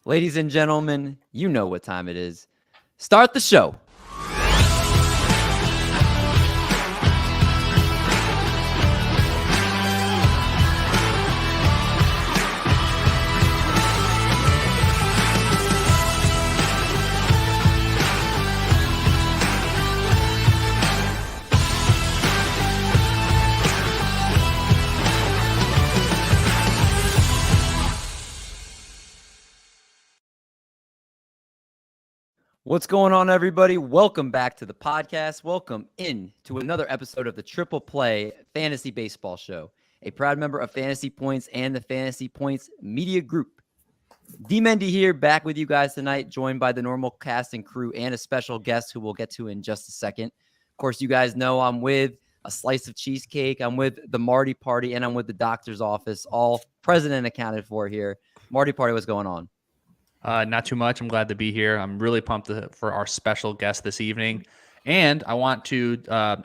Ladies and gentlemen, you know what time it is. Start the show. What's going on, everybody? Welcome back to the podcast. Welcome in to another episode of the Triple Play Fantasy Baseball Show, a proud member of Fantasy Points and the Fantasy Points Media Group. D-Mendy here, back with you guys tonight, joined by the normal cast and crew and a special guest who we'll get to in just a second. Of course, you guys know I'm with a slice of cheesecake, I'm with the Marty Party, and I'm with the doctor's office, all present and accounted for here. Marty Party, what's going on? Not too much. I'm glad to be here. I'm really pumped for our special guest this evening. And I want to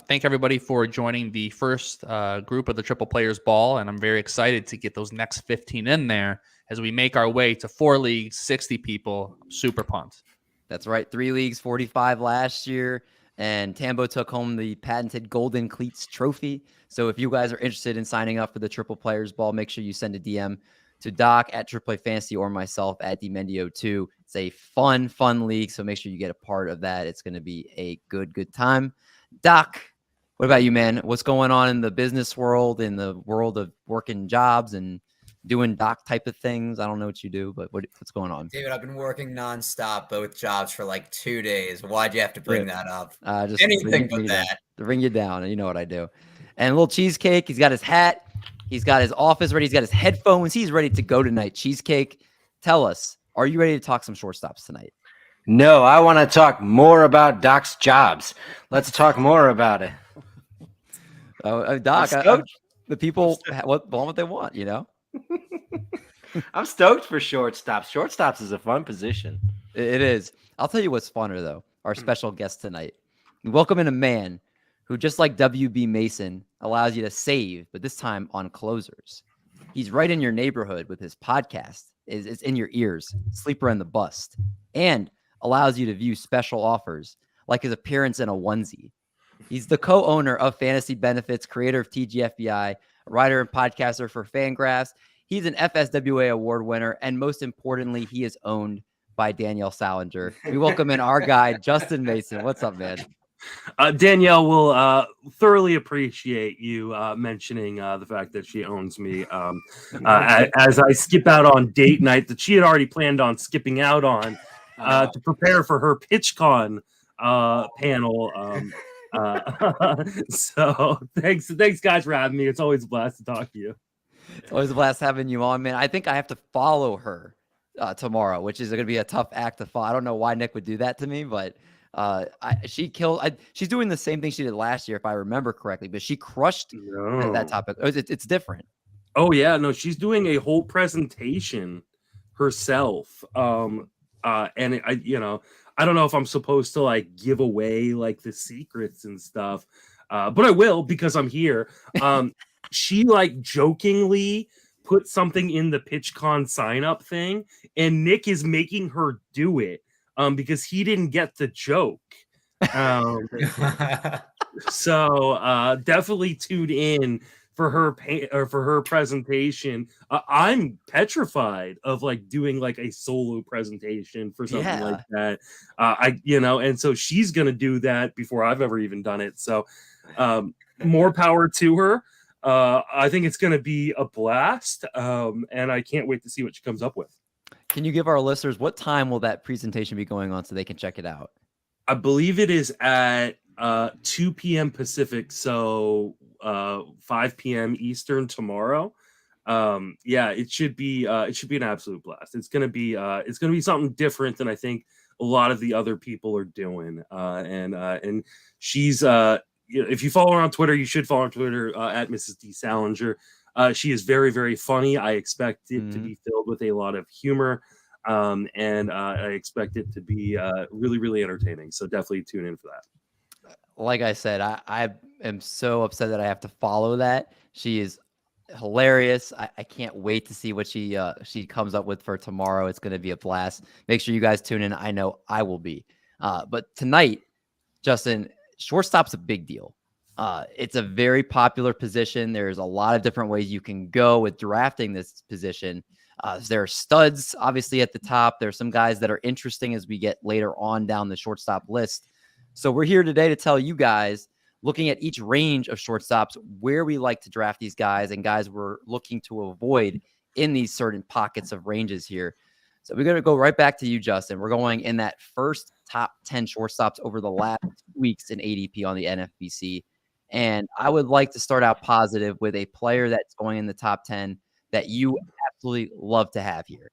thank everybody for joining the first group of the Triple Players Ball. And I'm very excited to get those next 15 in there as we make our way to 4 leagues, 60 people. I'm super pumped. That's right. 3 leagues, 45 last year. And Tambo took home the patented Golden Cleats trophy. So if you guys are interested in signing up for the Triple Players Ball, make sure you send a DM to Doc at Triple Fantasy or myself at DMendio2. It's a fun league, so make sure you get a part of that. It's going to be a good time. Doc, what about you, man? What's going on in the business world, in the world of working jobs and doing doc type of things? I don't know what you do, but what's going on? David, I've been working nonstop, both jobs for like 2 days. Why'd you have to bring that up? Just anything but that. To bring you down, you know what I do. And a little cheesecake. He's got his hat. He's got his office ready. He's got his headphones. He's ready to go tonight. Cheesecake, tell us, are you ready to talk some shortstops tonight? No, I want to talk more about Doc's jobs. Let's talk more about it. Doc, the people want what they want, you know? I'm stoked for shortstops. Shortstops is a fun position. It is. I'll tell you what's funner, though. Our special guest tonight. We welcome in a man who, just like WB Mason, allows you to save, but this time on closers. He's right in your neighborhood with his podcast. It's in your ears, Sleeper and the Bust, and allows you to view special offers like his appearance in a onesie. He's the co-owner of Fantasy Benefits, creator of TGFBI, a writer and podcaster for Fangraphs. He's an FSWA award winner, and most importantly, he is owned by Danielle Salinger. We welcome in our guy, Justin Mason. What's up, man? Danielle will thoroughly appreciate you mentioning the fact that she owns me as I skip out on date night that she had already planned on skipping out on to prepare for her PitchCon panel. So thanks guys for having me. It's always a blast to talk to you. It's always a blast having you on, man. I think I have to follow her tomorrow, which is going to be a tough act to follow. I don't know why Nick would do that to me, but she's doing the same thing she did last year, if I remember correctly, but she crushed that topic. It's different. Oh yeah, no, she's doing a whole presentation herself. And I don't know if I'm supposed to like give away like the secrets and stuff, but I will because I'm here. She like jokingly put something in the PitchCon sign up thing, and Nick is making her do it. Because he didn't get the joke. So definitely tuned in for her presentation. I'm petrified of like doing like a solo presentation for something like that. And so she's gonna do that before I've ever even done it. So more power to her. I think it's gonna be a blast. And I can't wait to see what she comes up with. Can you give our listeners, what time will that presentation be going on so they can check it out? I believe it is at 2 p.m. Pacific, so 5 p.m. Eastern tomorrow. It should be an absolute blast. It's gonna be something different than I think a lot of the other people are doing. And she's if you follow her on Twitter, you should follow her on Twitter at Mrs. D Salinger. She is very, very funny. I expect it to be filled with a lot of humor, and I expect it to be really, really entertaining. So definitely tune in for that. Like I said, I am so upset that I have to follow that. She is hilarious. I can't wait to see what she comes up with for tomorrow. It's going to be a blast. Make sure you guys tune in. I know I will be. But tonight, Justin, shortstop's a big deal. It's a very popular position. There's a lot of different ways you can go with drafting this position. There are studs, obviously, at the top. There's some guys that are interesting as we get later on down the shortstop list. So we're here today to tell you guys, looking at each range of shortstops, where we like to draft these guys and guys we're looking to avoid in these certain pockets of ranges here. So we're going to go right back to you, Justin. We're going in that first top 10 shortstops over the last 2 weeks in ADP on the NFBC. And I would like to start out positive with a player that's going in the top 10 that you absolutely love to have here.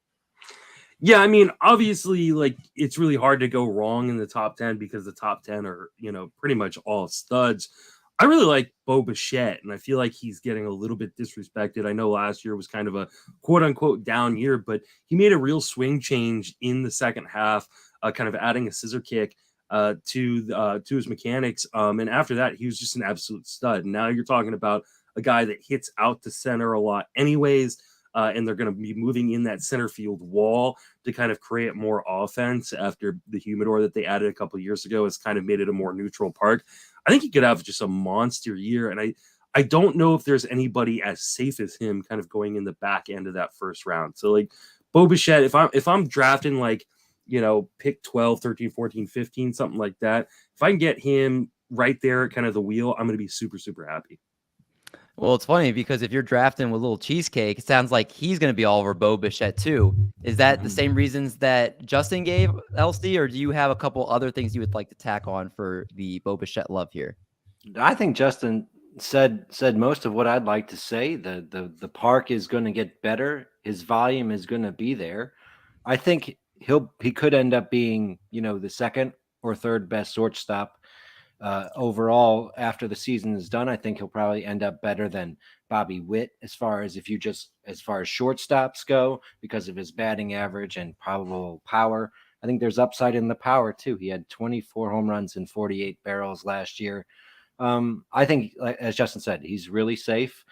Yeah, I mean, obviously, like, it's really hard to go wrong in the top 10 because the top 10 are, pretty much all studs. I really like Bichette, and I feel like he's getting a little bit disrespected. I know last year was kind of a quote-unquote down year, but he made a real swing change in the second half, kind of adding a scissor kick to his mechanics. And after that, he was just an absolute stud. And now you're talking about a guy that hits out to center a lot anyways, and they're going to be moving in that center field wall to kind of create more offense after the humidor that they added a couple of years ago has kind of made it a more neutral park. I think he could have just a monster year, and I don't know if there's anybody as safe as him kind of going in the back end of that first round. So like Bichette, if I'm drafting like, pick 12, 13, 14, 15, something like that, if I can get him right there at kind of the wheel, I'm going to be super, super happy. Well, it's funny because if you're drafting with Little Cheesecake, it sounds like he's going to be all over Bichette too. Is that the same reasons that Justin gave, LC, or do you have a couple other things you would like to tack on for the Bichette love here? I think Justin said most of what I'd like to say. The park is going to get better. His volume is going to be there. I think he could end up being, the second or third best shortstop overall after the season is done. I think he'll probably end up better than Bobby Witt as far as shortstops go because of his batting average and probable power. I think there's upside in the power too. He had 24 home runs and 48 barrels last year. I think, as Justin said, he's really safe,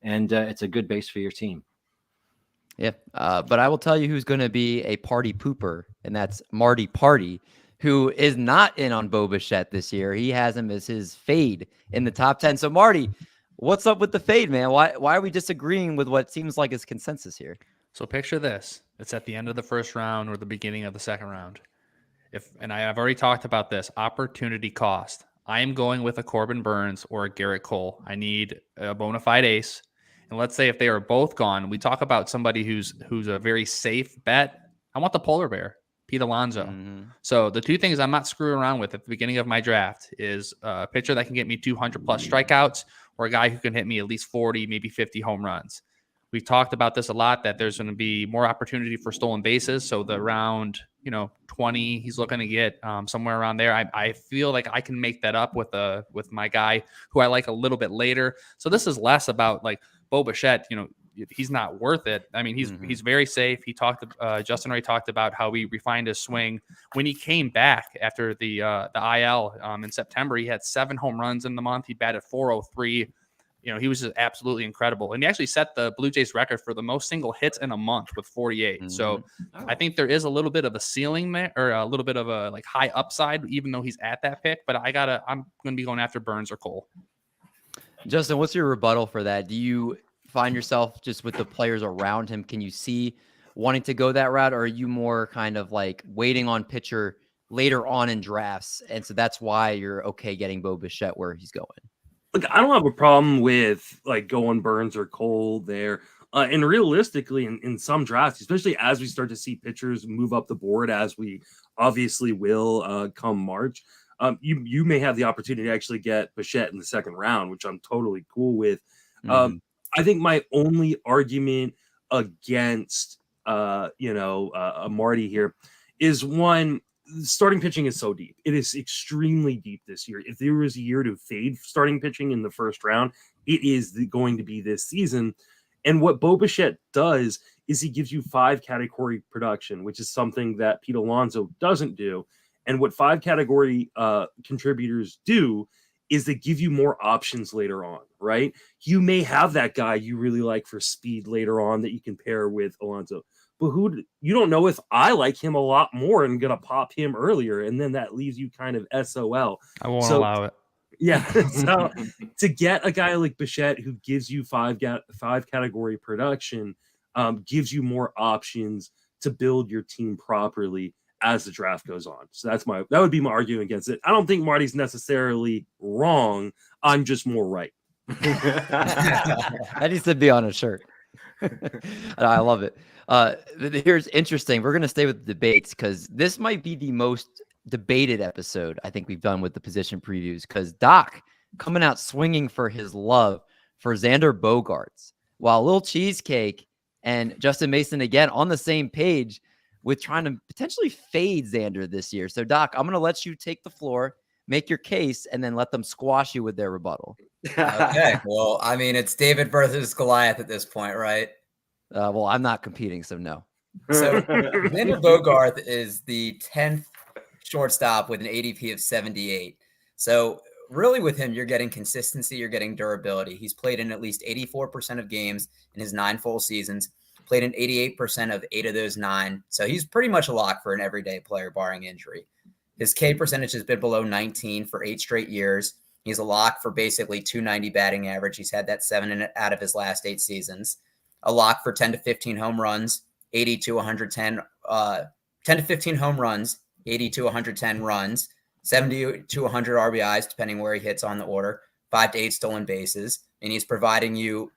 and it's a good base for your team. Yeah, but I will tell you who's going to be a party pooper, and that's Marty Party, who is not in on Bichette this year. He has him as his fade in the top 10. So, Marty, what's up with the fade, man? Why are we disagreeing with what seems like is consensus here? So picture this. It's at the end of the first round or the beginning of the second round. I've already talked about this, opportunity cost. I am going with a Corbin Burns or a Garrett Cole. I need a bona fide ace. And let's say if they are both gone, we talk about somebody who's a very safe bet. I want the polar bear, Pete Alonso. Mm-hmm. So the two things I'm not screwing around with at the beginning of my draft is a pitcher that can get me 200 plus strikeouts or a guy who can hit me at least 40, maybe 50 home runs. We've talked about this a lot, that there's going to be more opportunity for stolen bases. So the round, 20, he's looking to get somewhere around there. I feel like I can make that up with my guy who I like a little bit later. So this is less about like Bichette, he's not worth it. I mean, he's very safe. He Justin already talked about how he refined his swing when he came back after the IL in September. He had 7 home runs in the month. He batted .403. He was just absolutely incredible. And he actually set the Blue Jays record for the most single hits in a month with 48. Mm-hmm. So I think there is a little bit of a ceiling there, or a little bit of a like high upside, even though he's at that pick. But I'm going to be going after Burns or Cole. Justin, what's your rebuttal for that? Do you find yourself just with the players around him? Can you see wanting to go that route, or are you more kind of like waiting on pitcher later on in drafts? And so that's why you're okay getting Bichette where he's going. Look, I don't have a problem with like going Burns or Cole there. And realistically, in some drafts, especially as we start to see pitchers move up the board, as we obviously will come March, you may have the opportunity to actually get Bichette in the second round, which I'm totally cool with. Mm-hmm. I think my only argument against Marty here is one. Starting pitching is so deep. It is extremely deep this year. If there was a year to fade starting pitching in the first round, it is going to be this season. And what Bichette does is he gives you 5 category production, which is something that Pete Alonso doesn't do. And what 5 category contributors do is they give you more options later on, right? You may have that guy you really like for speed later on that you can pair with Alonso, but you don't know if I like him a lot more and gonna pop him earlier, and then that leaves you kind of SOL. I won't allow it. Yeah, so to get a guy like Bichette who gives you five category production, gives you more options to build your team properly as the draft goes on. So that would be my argument against it. I don't think Marty's necessarily wrong. I'm just more right. That needs to be on a shirt. I love it. Here's interesting. We're going to stay with debates because this might be the most debated episode I think we've done with the position previews, because Doc coming out swinging for his love for Xander Bogaerts, while Lil Cheesecake and Justin Mason again on the same page with trying to potentially fade Xander this year. So, Doc, I'm going to let you take the floor, make your case, and then let them squash you with their rebuttal. Okay. Well, I mean, it's David versus Goliath at this point, right? Well, I'm not competing, so no. So, Xander Bogaerts is the 10th shortstop with an ADP of 78. So, really with him, you're getting consistency, you're getting durability. He's played in at least 84% of games in his 9 full seasons. Played in 88% of 8 of those 9. So he's pretty much a lock for an everyday player, barring injury. His K percentage has been below 19 for 8 straight years. He's a lock for basically 290 batting average. He's had that 7 out of his last 8 seasons. A lock for 10 to 15 home runs, 80 to 110, 10 to 15 home runs, 80 to 110 runs, 70 to 100 RBIs, depending where he hits on the order, 5 to 8 stolen bases. And he's providing you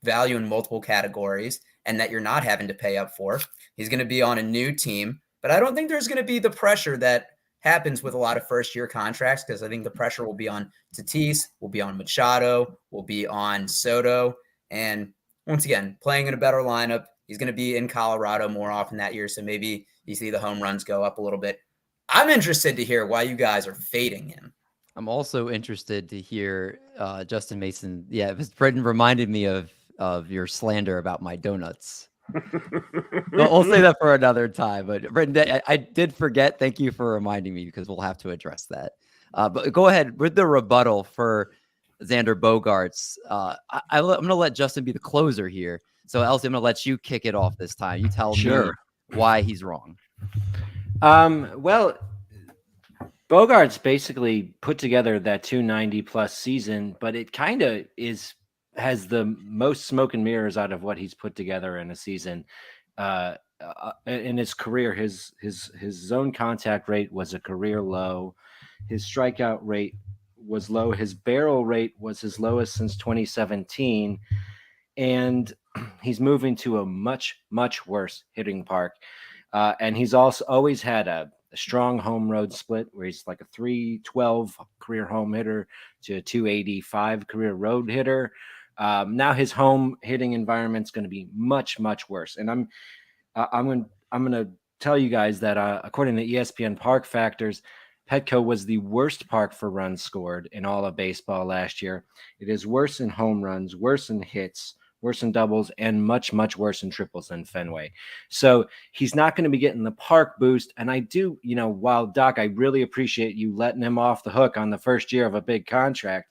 value in multiple categories and that you're not having to pay up for. He's going to be on a new team, but I don't think there's going to be the pressure that happens with a lot of first-year contracts, because I think the pressure will be on Tatis, will be on Machado, will be on Soto, and once again, playing in a better lineup. He's going to be in Colorado more often that year, so maybe you see the home runs go up a little bit. I'm interested to hear why you guys are fading him. I'm also interested to hear Justin Mason. Yeah, Brendan reminded me of your slander about my donuts. We'll say that for another time. But Brendan, I did forget. Thank you for reminding me, because we'll have to address that. But go ahead with the rebuttal for Xander Bogaerts. I'm going to let Justin be the closer here. So Elsie, I'm going to let you kick it off this time. You tell me why he's wrong. Well, Bogaerts basically put together that 290 plus season, but it kind of has the most smoke and mirrors out of what he's put together in a season. In his career, his zone contact rate was a career low. His strikeout rate was low. His barrel rate was his lowest since 2017. And he's moving to a much, much worse hitting park. And he's also always had a strong home road split where he's like a 312 career home hitter to a 285 career road hitter. Now his home hitting environment's going to be much, much worse. And I'm going to tell you guys that according to ESPN Park Factors, Petco was the worst park for runs scored in all of baseball last year. It is worse in home runs, worse in hits, worse in doubles, and much, much worse in triples than Fenway. So he's not going to be getting the park boost. And I do, while Doc, I really appreciate you letting him off the hook on the first year of a big contract.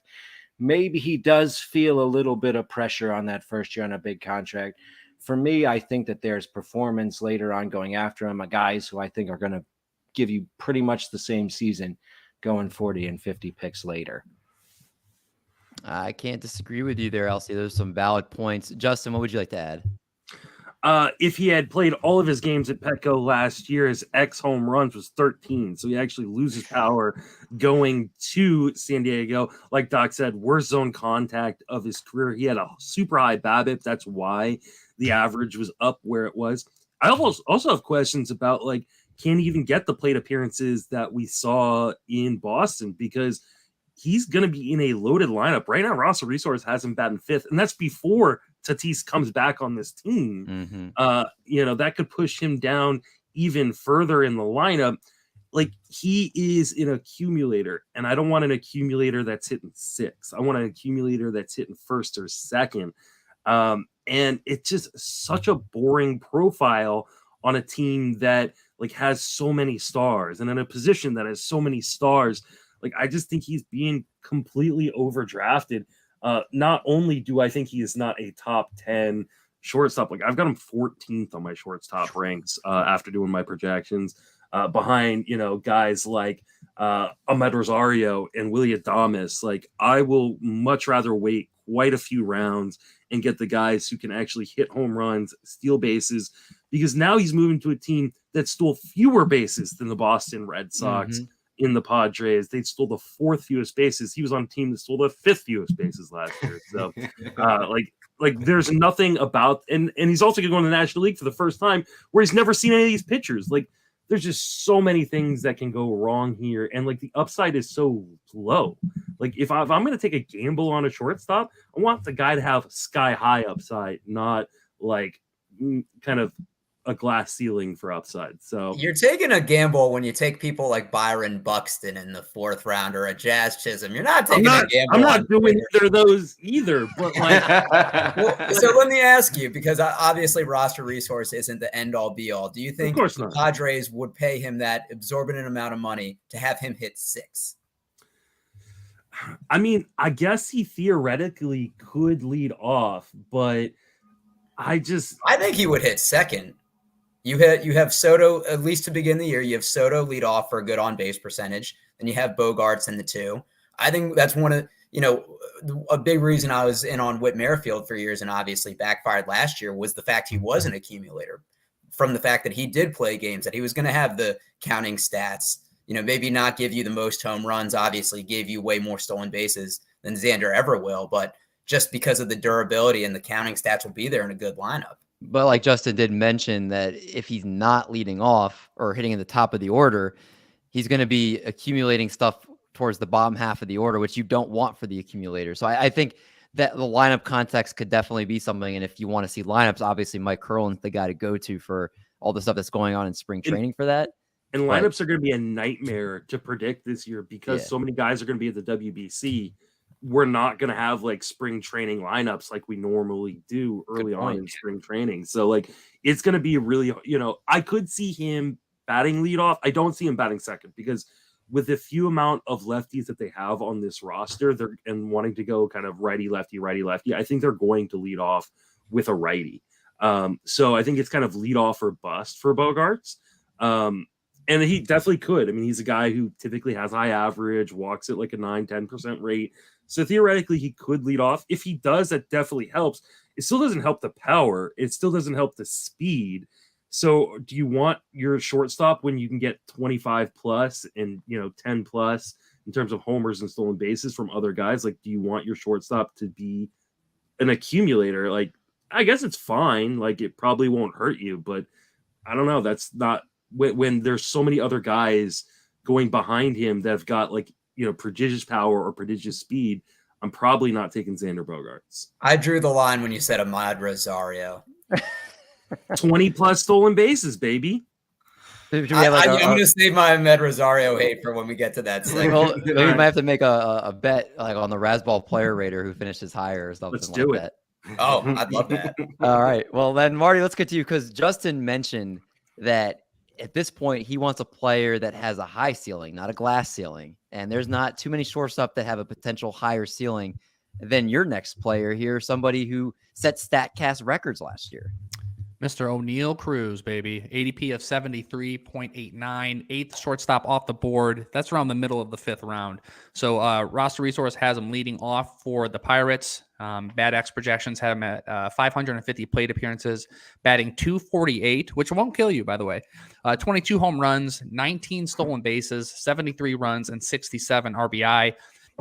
Maybe he does feel a little bit of pressure on that first year on a big contract. For me, I think that there's performance later on going after him, guys who I think are going to give you pretty much the same season going 40 and 50 picks later. I can't disagree with you there, Elsie. There's some valid points. Justin, what would you like to add? If he had played all of his games at Petco last year, his X home runs was 13. So he actually loses power going to San Diego. Like Doc said, worst zone contact of his career. He had a super high BABIP. That's why the average was up where it was. I also have questions about, can he even get the plate appearances that we saw in Boston? Because he's going to be in a loaded lineup. Right now, Rosario has him batting 5th, and that's before Tatis comes back on this team. Mm-hmm. That could push him down even further in the lineup. He is an accumulator, and I don't want an accumulator that's hitting 6. I want an accumulator that's hitting 1st or 2nd. And it's just such a boring profile on a team that has so many stars, and in a position that has so many stars. Like, I just think he's being completely overdrafted. Not only do I think he is not a top 10 shortstop, like I've got him 14th on my shortstop ranks after doing my projections, behind, guys like Amed Rosario and Willy Adames. Like, I will much rather wait quite a few rounds and get the guys who can actually hit home runs, steal bases, because now he's moving to a team that stole fewer bases than the Boston Red Sox in the Padres. They stole the 4th fewest bases. He was on a team that stole the 5th fewest bases last year. So, like there's nothing about, and he's also going to go in the National League for the first time where he's never seen any of these pitchers. Like, there's just so many things that can go wrong here, and like the upside is so low. Like, if I'm going to take a gamble on a shortstop, I want the guy to have sky high upside, not like kind of a glass ceiling for upside. So you're taking a gamble when you take people like Byron Buxton in the 4th round or a Jazz Chisholm. You're not taking a gamble. I'm not doing either of those either. But like, so let me ask you, because obviously roster resource isn't the end all be all. Do you think the Padres would pay him that exorbitant amount of money to have him hit 6? I mean, I guess he theoretically could lead off, but I think he would hit 2nd. You have Soto, at least to begin the year. You have Soto lead off for a good on base percentage, and you have Bogaerts in the 2. I think that's one of a big reason I was in on Whit Merrifield for years, and obviously backfired last year, was the fact he was an accumulator. From the fact that he did play games, that he was going to have the counting stats. Maybe not give you the most home runs. Obviously, gave you way more stolen bases than Xander ever will, but just because of the durability and the counting stats will be there in a good lineup. But like Justin did mention, that if he's not leading off or hitting in the top of the order, he's going to be accumulating stuff towards the bottom half of the order, which you don't want for the accumulator. So I think that the lineup context could definitely be something. And if you want to see lineups, obviously Mike Curlin's the guy to go to for all the stuff that's going on in spring training for that. And lineups are going to be a nightmare to predict this year because so many guys are going to be at the WBC. We're not going to have like spring training lineups like we normally do early on in spring training. So like, it's going to be really, I could see him batting leadoff. I don't see him batting second, because with the few amount of lefties that they have on this roster, they're and wanting to go kind of righty, lefty, I think they're going to lead off with a righty. So I think it's kind of lead off or bust for Bogaerts. And he definitely could. I mean, he's a guy who typically has high average, walks at like a 9-10% rate. So theoretically, he could lead off. If he does, that definitely helps. It still doesn't help the power. It still doesn't help the speed. So do you want your shortstop when you can get 25 plus and 10 plus in terms of homers and stolen bases from other guys? Like, do you want your shortstop to be an accumulator? Like, I guess it's fine. Like, it probably won't hurt you, but I don't know. That's not when there's so many other guys going behind him that have got like, prodigious power or prodigious speed. I'm probably not taking Xander Bogaerts. I drew the line when you said Amed Rosario. 20 plus stolen bases, baby. I'm going to save my Amed Rosario hate for when we get to that segment. Well, maybe we might have to make a bet like on the Razzball player rater who finishes higher or something. Let's do like it. That. Oh, I'd love that. All right. Well, then, Marty, let's get to you, because Justin mentioned that at this point, he wants a player that has a high ceiling, not a glass ceiling. And there's not too many shortstop that have a potential higher ceiling than your next player here, somebody who set StatCast records last year. Mr. Oneil Cruz, baby. ADP of 73.89, 8th shortstop off the board. That's around the middle of the 5th round. So roster resource has him leading off for the Pirates. Bad X projections have him at 550 plate appearances, batting .248, which won't kill you, by the way. 22 home runs, 19 stolen bases, 73 runs, and 67 RBI.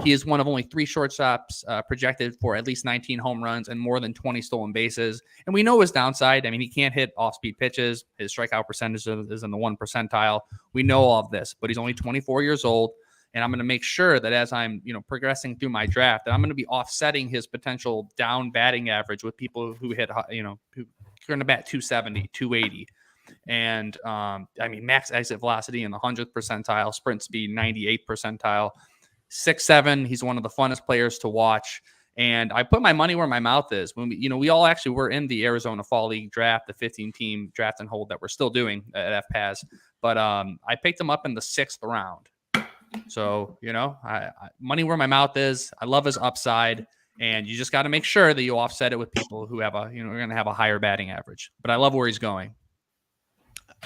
He is one of only 3 shortstops projected for at least 19 home runs and more than 20 stolen bases. And we know his downside. I mean, he can't hit off-speed pitches. His strikeout percentage is in the 1 percentile. We know all of this, but he's only 24 years old. And I'm going to make sure that as I'm, progressing through my draft, that I'm going to be offsetting his potential down batting average with people who hit, who are going to bat 270, 280. And max exit velocity in the 100th percentile, sprint speed 98th percentile. 6'7", he's one of the funnest players to watch. And I put my money where my mouth is. When we all actually were in the Arizona Fall League draft, the 15-team draft and hold that we're still doing at FPAS. But I picked him up in the 6th round. So, money where my mouth is. I love his upside, and you just got to make sure that you offset it with people who have are going to have a higher batting average. But I love where he's going.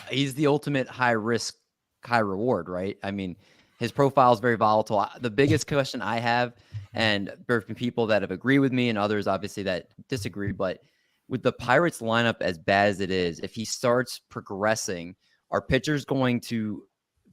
He's the ultimate high risk, high reward, right? I mean, his profile is very volatile. The biggest question I have, and there have been people that have agreed with me and others obviously that disagree, but with the Pirates lineup as bad as it is, if he starts progressing, are pitchers going to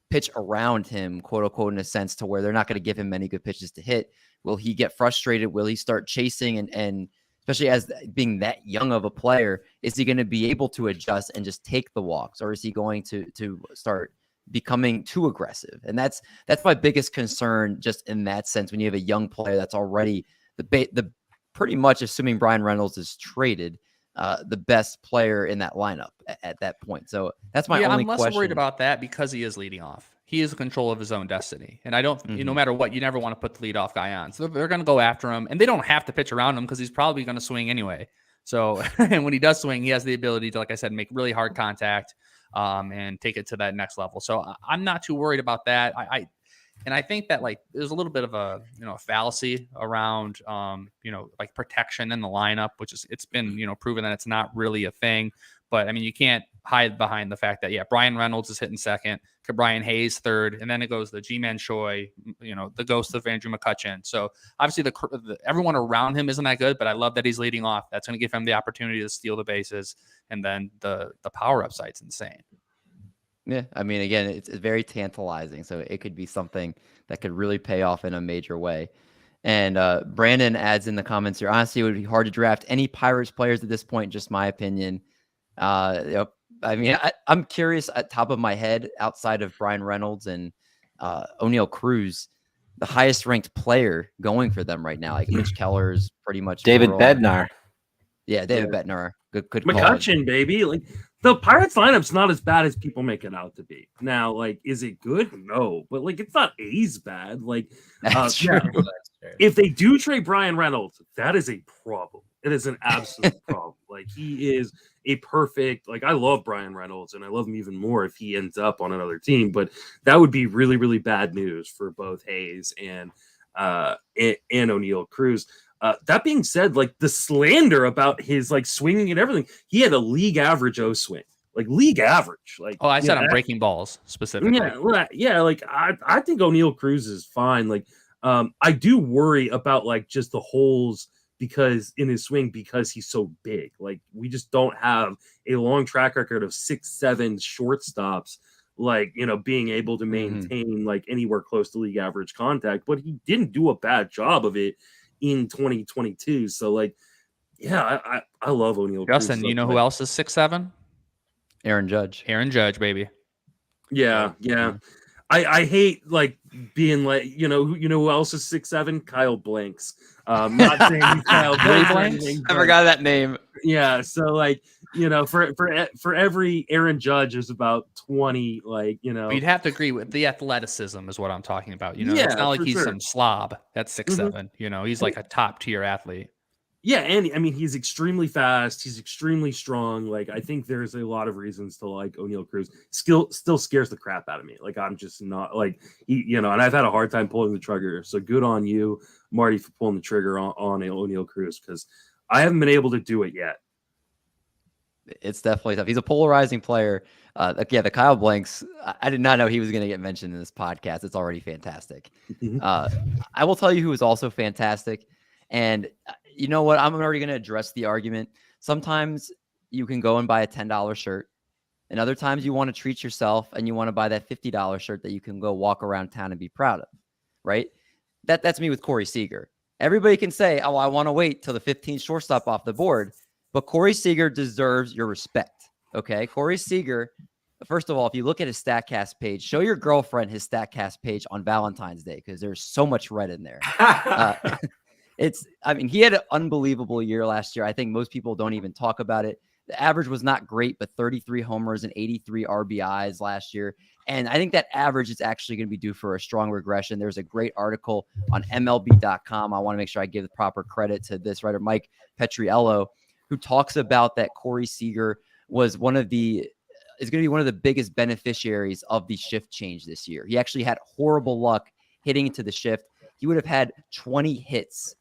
pitch around him, quote unquote, in a sense, to where they're not going to give him many good pitches to hit? Will he get frustrated? Will he start chasing? And especially as being that young of a player, is he going to be able to adjust and just take the walks, or is he going to start becoming too aggressive? And that's my biggest concern, just in that sense, when you have a young player that's already the pretty much, assuming Brian Reynolds is traded, the best player in that lineup at that point. So that's my only question. I'm less worried about that because he is leading off. He is in control of his own destiny. And I don't, no matter what, you never want to put the leadoff guy on. So they're going to go after him, and they don't have to pitch around him because he's probably going to swing anyway. So, and when he does swing, he has the ability to, like I said, make really hard contact and take it to that next level. So I'm not too worried about that. And I think that, like, there's a little bit of a, fallacy around, like protection in the lineup, which is, it's been, proven that it's not really a thing. But I mean, you can't hide behind the fact that, Brian Reynolds is hitting second, Brian Hayes third, and then it goes the G-Man Choi, the ghost of Andrew McCutcheon. So obviously everyone around him isn't that good, but I love that he's leading off. That's going to give him the opportunity to steal the bases, and then the power upside's insane. Yeah, I mean, again, it's very tantalizing. So it could be something that could really pay off in a major way. And Brandon adds in the comments here, honestly, it would be hard to draft any Pirates players at this point, just my opinion. I mean, I'm curious, at top of my head, outside of Brian Reynolds and Oneil Cruz, the highest ranked player going for them right now. Like Mitch Keller is pretty much David Bednar. Yeah, David Bednar. Good call. McCutcheon, baby. Like, the Pirates lineup's not as bad as people make it out to be. Now, like, is it good? No, but like, it's not as bad. Like, That's true. If they do trade Brian Reynolds, that is a problem. It is an absolute problem. Like, he is a perfect, like, I love Brian Reynolds, and I love him even more if he ends up on another team, but that would be really, really bad news for both Hayes and Oneil Cruz. That being said, like, the slander about his, like, swinging and everything, he had a league average O swing, like league average. Like, I said on breaking balls specifically. Yeah. Like, I think Oneil Cruz is fine. Like, I do worry about, like, just the holes because in his swing, because he's so big. Like, we just don't have a long track record of 6'7" shortstops, like, being able to maintain like anywhere close to league average contact. But he didn't do a bad job of it in 2022. So, like, yeah, I love Oneil Cruz. Justin, you know who else is 6'7"? Aaron Judge. Aaron Judge, baby. Yeah. I hate, like, being like, who else is 6'7"? Kyle Blanks. Not saying he's Kyle Blanks. I forgot that name. Yeah, so, like, for every Aaron Judge is about 20, like, But you'd have to agree with the athleticism is what I'm talking about. Yeah, it's not like he's sure. some slob that's 6'7". He's like a top tier athlete. Yeah, and I mean, he's extremely fast. He's extremely strong. Like, I think there's a lot of reasons to like Oneil Cruz. Still scares the crap out of me. Like, I'm just not like and I've had a hard time pulling the trigger. So good on you, Marty, for pulling the trigger on Oneil Cruz, because I haven't been able to do it yet. It's definitely tough. He's a polarizing player. The Kyle Blanks, I did not know he was going to get mentioned in this podcast. It's already fantastic. I will tell you who is also fantastic. And you know what? I'm already going to address the argument. Sometimes you can go and buy a $10 shirt, and other times you want to treat yourself and you want to buy that $50 shirt that you can go walk around town and be proud of, right? That's me with Corey Seager. Everybody can say, oh, I want to wait till the 15th shortstop off the board, but Corey Seager deserves your respect, okay? Corey Seager, first of all, if you look at his StatCast page, show your girlfriend his StatCast page on Valentine's Day because there's so much red in there. He had an unbelievable year last year. I think most people don't even talk about it. The average was not great, but 33 homers and 83 RBIs last year. And I think that average is actually going to be due for a strong regression. There's a great article on MLB.com. I want to make sure I give the proper credit to this writer, Mike Petriello, who talks about that Corey Seager was one of the is going to be one of the biggest beneficiaries of the shift change this year. He actually had horrible luck hitting into the shift. He would have had 20 hits,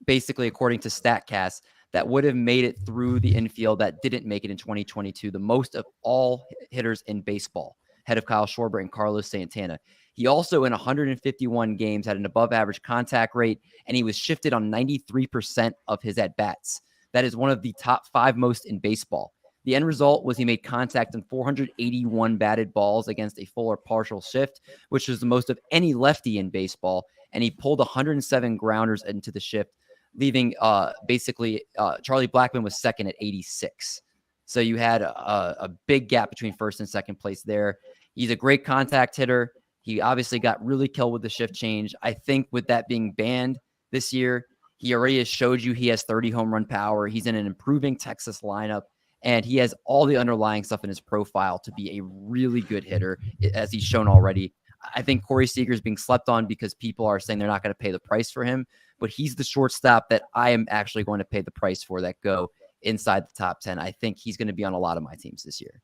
basically, according to StatCast, that would have made it through the infield that didn't make it in 2022, the most of all hitters in baseball, ahead of Kyle Schwarber and Carlos Santana. He also, in 151 games, had an above-average contact rate, and he was shifted on 93% of his at-bats. That is one of the top 5 most in baseball. The end result was he made contact on 481 batted balls against a full or partial shift, which was the most of any lefty in baseball, and he pulled 107 grounders into the shift, leaving Charlie Blackmon was second at 86. So you had a big gap between first and second place there. He's a great contact hitter. He obviously got really killed with the shift change. I think with that being banned this year, he already has showed you he has 30 home run power. He's in an improving Texas lineup, and he has all the underlying stuff in his profile to be a really good hitter, as he's shown already. I think Corey Seager is being slept on because people are saying they're not going to pay the price for him, but he's the shortstop that I am actually going to pay the price for that go inside the top 10. I think he's going to be on a lot of my teams this year.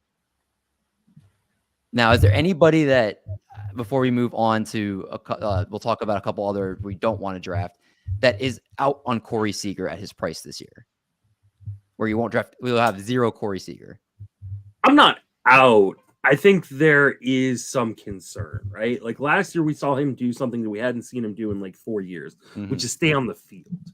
Now, is there anybody that, before we move on to, we'll talk about a couple other we don't want to draft, that is out on Corey Seager at his price this year, where you won't draft? We'll have 0 Corey Seager. I'm not out. I think there is some concern, right? Like last year, we saw him do something that we hadn't seen him do in like 4 years, which is stay on the field.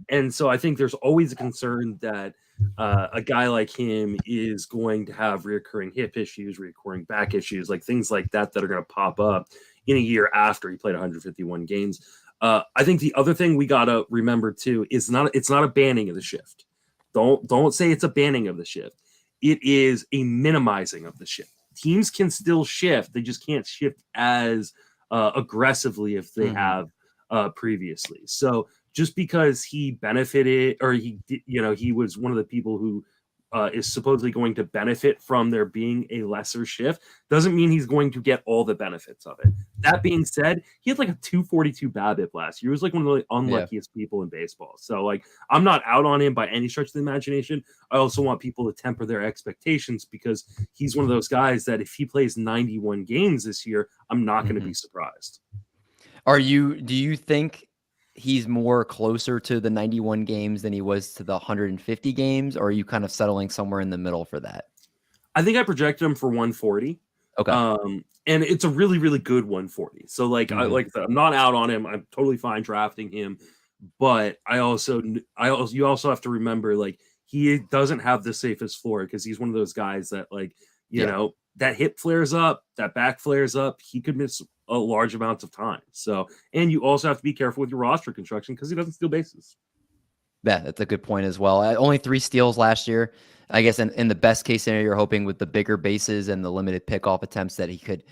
And so I think there's always a concern that a guy like him is going to have reoccurring hip issues, reoccurring back issues, like things like that that are going to pop up in a year after he played 151 games. I think the other thing we got to remember too is it's not a banning of the shift. Don't say it's a banning of the shift. It is a minimizing of the shift. Teams can still shift. They just can't shift as aggressively if they have previously. So just because he benefited, or he was one of the people who is supposedly going to benefit from there being a lesser shift, doesn't mean he's going to get all the benefits of it. That being said, he had like a 242 BABIP last year. He was like one of the unluckiest people in baseball. So like, I'm not out on him by any stretch of the imagination. I also want people to temper their expectations because he's one of those guys that if he plays 91 games this year, I'm not going to be surprised. Do you think he's more closer to the 91 games than he was to the 150 games, or are you kind of settling somewhere in the middle for that? I think I projected him for 140. Okay. And it's a really, really good 140. So like, I'm not out on him. I'm totally fine drafting him, but you also have to remember, like, he doesn't have the safest floor because he's one of those guys that, like, you know, that hip flares up, that back flares up. He could miss a large amounts of time. So, and you also have to be careful with your roster construction because he doesn't steal bases. Yeah, that's a good point as well. Only 3 steals last year. I guess in the best case scenario, you're hoping with the bigger bases and the limited pickoff attempts that he could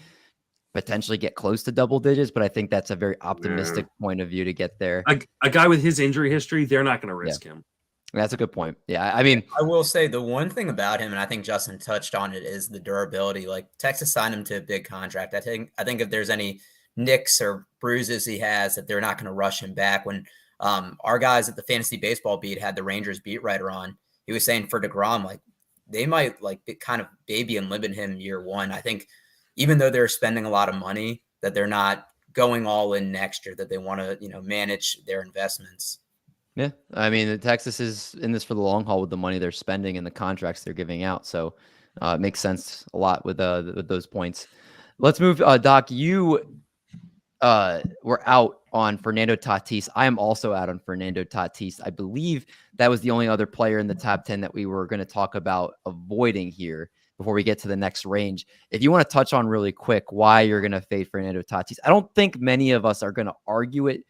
potentially get close to double digits. But I think that's a very optimistic point of view to get there. A guy with his injury history, they're not going to risk him. That's a good point. Yeah, I mean, I will say the one thing about him, and I think Justin touched on it, is the durability. Like, Texas signed him to a big contract. I think if there's any nicks or bruises he has, that they're not going to rush him back. When our guys at the Fantasy Baseball beat had the Rangers beat writer on, he was saying for DeGrom, like, they might like kind of baby and limit him year one. I think even though they're spending a lot of money, that they're not going all in next year, that they want to, manage their investments. Yeah, I mean, Texas is in this for the long haul with the money they're spending and the contracts they're giving out. So it makes sense a lot with those points. Let's move. Doc, you were out on Fernando Tatis. I am also out on Fernando Tatis. I believe that was the only other player in the top 10 that we were going to talk about avoiding here before we get to the next range. If you want to touch on really quick why you're going to fade Fernando Tatis, I don't think many of us are going to argue it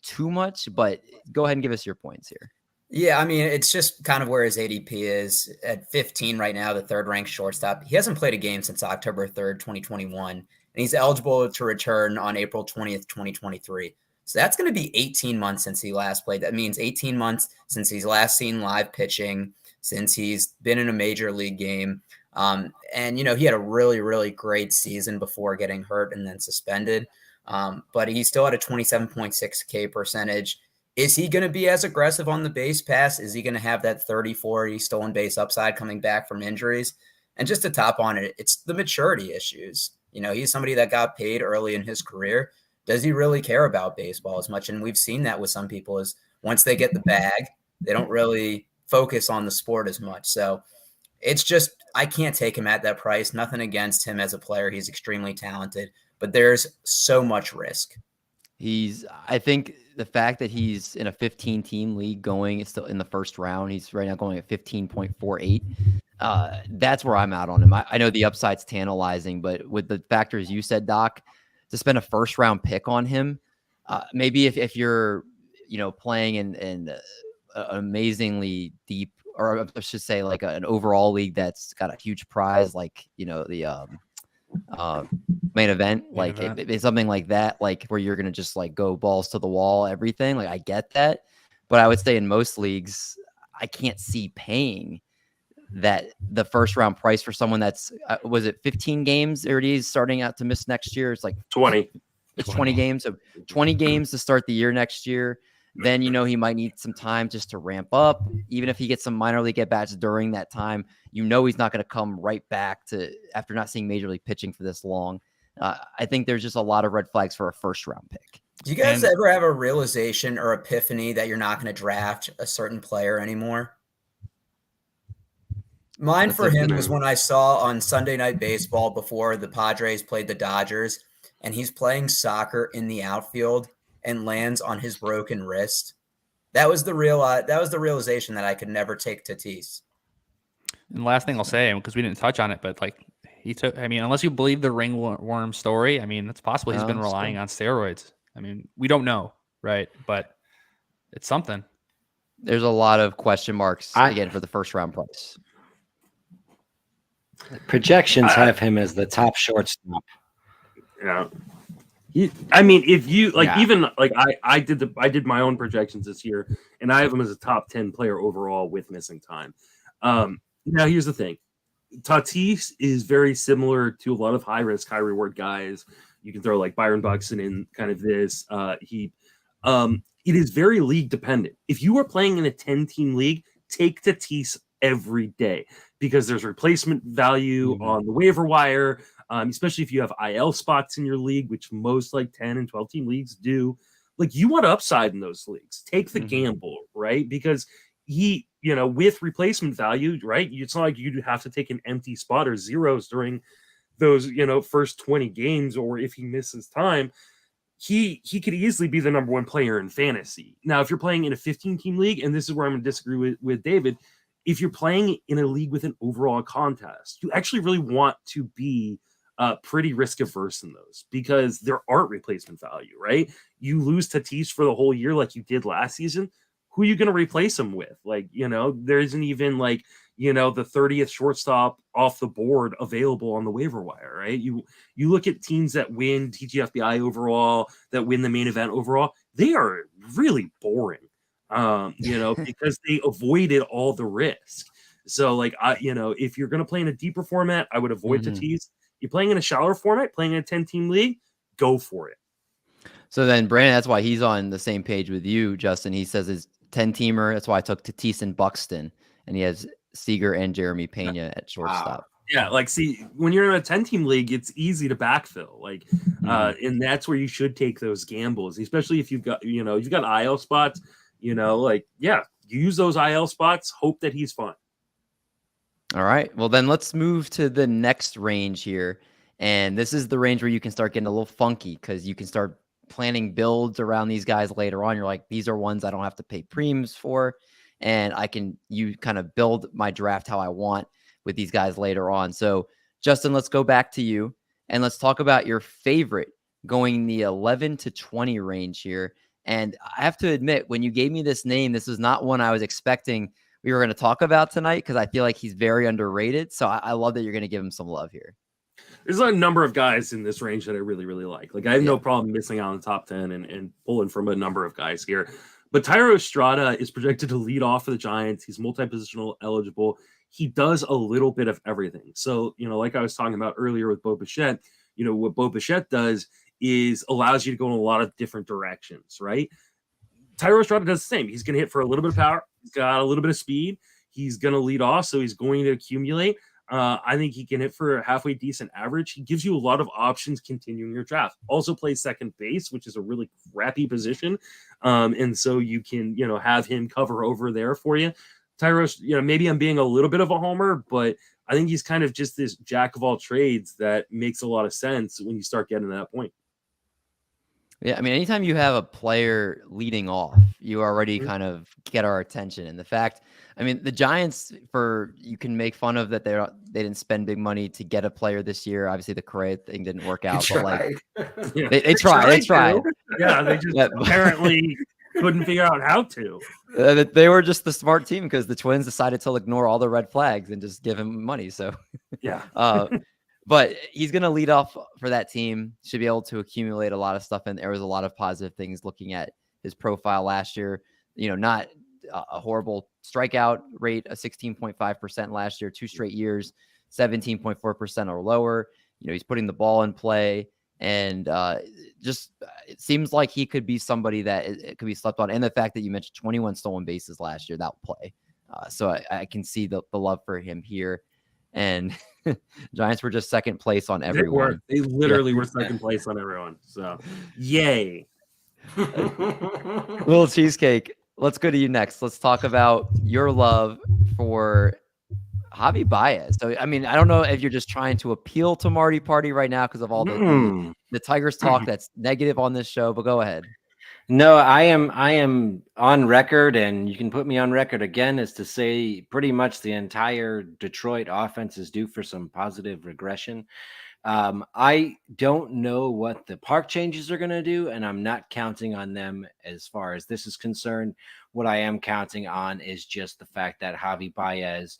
too much, but go ahead and give us your points here. Yeah, I mean, it's just kind of where his ADP is at 15 right now, the third ranked shortstop. He hasn't played a game since October 3rd, 2021, and he's eligible to return on April 20th, 2023. So that's going to be 18 months since he last played. That means 18 months since he's last seen live pitching, since he's been in a major league game. And, he had a really, really great season before getting hurt and then suspended. But he still had a 27.6 K percentage. Is he going to be as aggressive on the base pass? Is he going to have that 30-40 stolen base upside coming back from injuries? And just to top on it, it's the maturity issues. He's somebody that got paid early in his career. Does he really care about baseball as much? And we've seen that with some people is once they get the bag, they don't really focus on the sport as much. So it's just, I can't take him at that price. Nothing against him as a player. He's extremely talented, but there's so much risk. I think the fact that he's in a 15-team league going still in the first round, he's right now going at 15.48. That's where I'm out on him. I know the upside's tantalizing, but with the factors you said, Doc, to spend a first round pick on him, maybe if you're, playing in an amazingly deep, or I should say like an overall league that's got a huge prize, like, the main event, like it's something like that, like where you're going to just like go balls to the wall, everything. Like I get that, but I would say in most leagues, I can't see paying that the first round price for someone that's was it 15 games already starting out to miss next year. It's like 20. It's 20 games. So 20 games to start the year next year. Then, he might need some time just to ramp up. Even if he gets some minor league at-bats during that time, he's not going to come right back to after not seeing major league pitching for this long. I think there's just a lot of red flags for a first round pick. Do you guys ever have a realization or epiphany that you're not going to draft a certain player anymore? Mine for him was when I saw on Sunday Night Baseball before the Padres played the Dodgers, and he's playing soccer in the outfield and lands on his broken wrist. That was the realization that I could never take Tatis. And last thing I'll say, because we didn't touch on it, but like unless you believe the ringworm story, it's possible he's been relying on steroids. We don't know, right? But it's something. There's a lot of question marks again for the first round price. Projections have him as the top shortstop. Yeah. If you even like I did my own projections this year, and I have him as a top 10 player overall with missing time. Now here's the thing. Tatis is very similar to a lot of high risk, high reward guys. You can throw like Byron Buxton in kind of this. It is very league dependent. If you are playing in a 10-team league, take Tatis every day because there's replacement value on the waiver wire, especially if you have IL spots in your league, which most like 10 and 12 team leagues do. Like you want upside in those leagues. Take the gamble, right? Because he, with replacement value, right? It's not like you have to take an empty spot or zeros during those, first 20 games, or if he misses time, he could easily be the number one player in fantasy. Now, if you're playing in a 15-team league, and this is where I'm going to disagree with David, if you're playing in a league with an overall contest, you actually really want to be pretty risk averse in those because there aren't replacement value, right? You lose Tatis for the whole year like you did last season. Who are you going to replace him with? Like, there isn't even like, the 30th shortstop off the board available on the waiver wire, right? You look at teams that win TGFBI overall, that win the main event overall, they are really boring. Because they avoided all the risk. So like, if you're going to play in a deeper format, I would avoid Tatis. You're playing in a shallower format, playing in a 10-team league, go for it. So then Brandon, that's why he's on the same page with you, Justin. He says his 10-teamer. That's why I took Tatis and Buxton, and he has Seager and Jeremy Pena at shortstop. Yeah, like see, when you're in a 10-team league, it's easy to backfill. Like, and that's where you should take those gambles, especially if you've got IL spots. Use those IL spots. Hope that he's fine. All right. Well, then let's move to the next range here. And this is the range where you can start getting a little funky because you can start planning builds around these guys later on. You're like, these are ones I don't have to pay premiums for. And you kind of build my draft how I want with these guys later on. So, Justin, let's go back to you and let's talk about your favorite going the 11 to 20 range here. And I have to admit, when you gave me this name, this was not one I was expecting we were going to talk about tonight because I feel like he's very underrated. So I love that you're going to give him some love here. There's a number of guys in this range that I really, really like. Like I have no problem missing out on the top 10 and pulling from a number of guys here. But Thairo Estrada is projected to lead off for the Giants. He's multi-positional eligible. He does a little bit of everything. So, like I was talking about earlier with Bichette, what Bichette does is allows you to go in a lot of different directions, right? Thairo Estrada does the same. He's going to hit for a little bit of power. He's got a little bit of speed. He's going to lead off, so he's going to accumulate. I think he can hit for a halfway decent average. He gives you a lot of options continuing your draft. Also plays second base, which is a really crappy position. And so you can, have him cover over there for you. Thairo, maybe I'm being a little bit of a homer, but I think he's kind of just this jack of all trades that makes a lot of sense when you start getting to that point. Yeah, I mean, anytime you have a player leading off, you already kind of get our attention. And the fact, I mean, the Giants, you can make fun of that they didn't spend big money to get a player this year. Obviously, the Correa thing didn't work out, but like they tried. Yeah, they just apparently couldn't figure out how to. They were just the smart team because the Twins decided to ignore all the red flags and just give him money. So yeah. But he's going to lead off for that team. Should be able to accumulate a lot of stuff. And there was a lot of positive things looking at his profile last year. Not a horrible strikeout rate, a 16.5% last year, 2 straight years, 17.4% or lower. He's putting the ball in play. And it seems like he could be somebody that it could be slept on. And the fact that you mentioned 21 stolen bases last year, that play. So I can see the love for him here. And Giants were just second place on everyone. They literally were second place on everyone. So, yay. Little cheesecake. Let's go to you next. Let's talk about your love for Javi Baez. So, I mean, I don't know if you're just trying to appeal to Marty Party right now because of all the Tigers talk that's negative on this show, but go ahead. No, I am on record, and you can put me on record again, as to say pretty much the entire Detroit offense is due for some positive regression. I don't know what the park changes are going to do, and I'm not counting on them as far as this is concerned. What I am counting on is just the fact that Javi Baez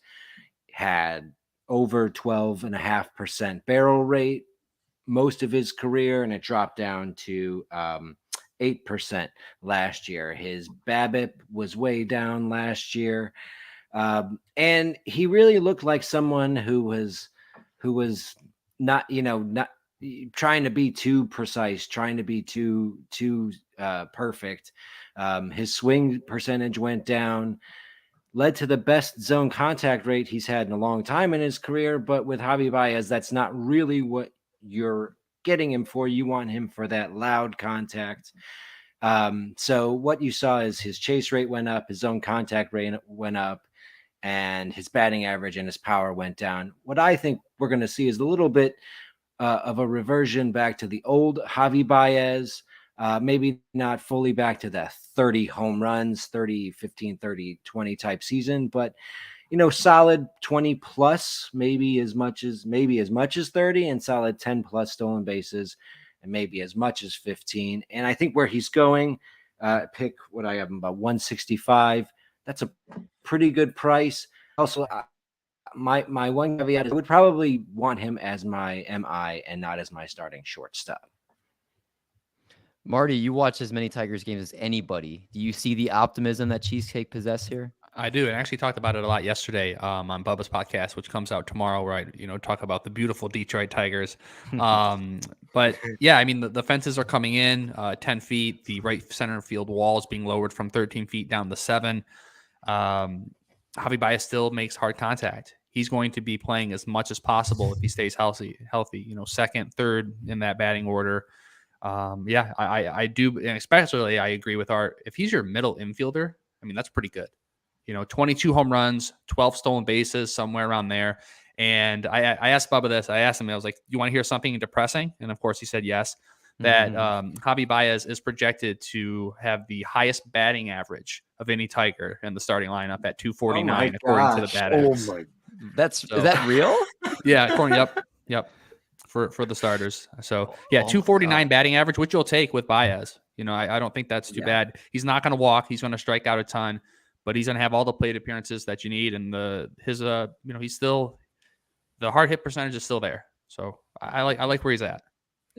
had over 12.5% barrel rate most of his career, and it dropped down to 8% last year. His BABIP was way down last year. And he really looked like someone who was not trying to be too precise, trying to be too perfect. His swing percentage went down, led to the best zone contact rate he's had in a long time in his career. But with Javi Baez, that's not really what you're getting him for. You want him for that loud contact. So what you saw is his chase rate went up, his zone contact rate went up, and his batting average and his power went down. What I think we're going to see is a little bit of a reversion back to the old Javi Baez, maybe not fully back to that 30 home runs, 30, 15, 30, 20 type season, but solid 20 plus, maybe as much as 30, and solid 10 plus stolen bases, and maybe as much as 15. And I think where he's going, pick what I have about 165. That's a pretty good price. Also, my one caveat is I would probably want him as my MI and not as my starting shortstop. Marty, you watch as many Tigers games as anybody. Do you see the optimism that Cheesecake possess here? I do, and I actually talked about it a lot yesterday on Bubba's podcast, which comes out tomorrow, where I talk about the beautiful Detroit Tigers. But yeah, I mean the fences are coming in 10 feet. The right center field wall is being lowered from 13 feet down to 7. Javi Baez still makes hard contact. He's going to be playing as much as possible if he stays healthy. Second, third in that batting order. I do, and especially I agree with Art. If he's your middle infielder, I mean that's pretty good. 22 home runs, 12 stolen bases, somewhere around there. And I asked Bubba this. I asked him, I was like, you want to hear something depressing? And of course he said yes, that Javi Baez is projected to have the highest batting average of any Tiger in the starting lineup at 249, according to the BATX. Is that real? Yeah. Yep. For the starters. So yeah, 249 batting average, which you'll take with Baez. I don't think that's too bad. He's not going to walk. He's going to strike out a ton, but he's going to have all the plate appearances that you need. And he's still, the hard hit percentage is still there. So I like where he's at.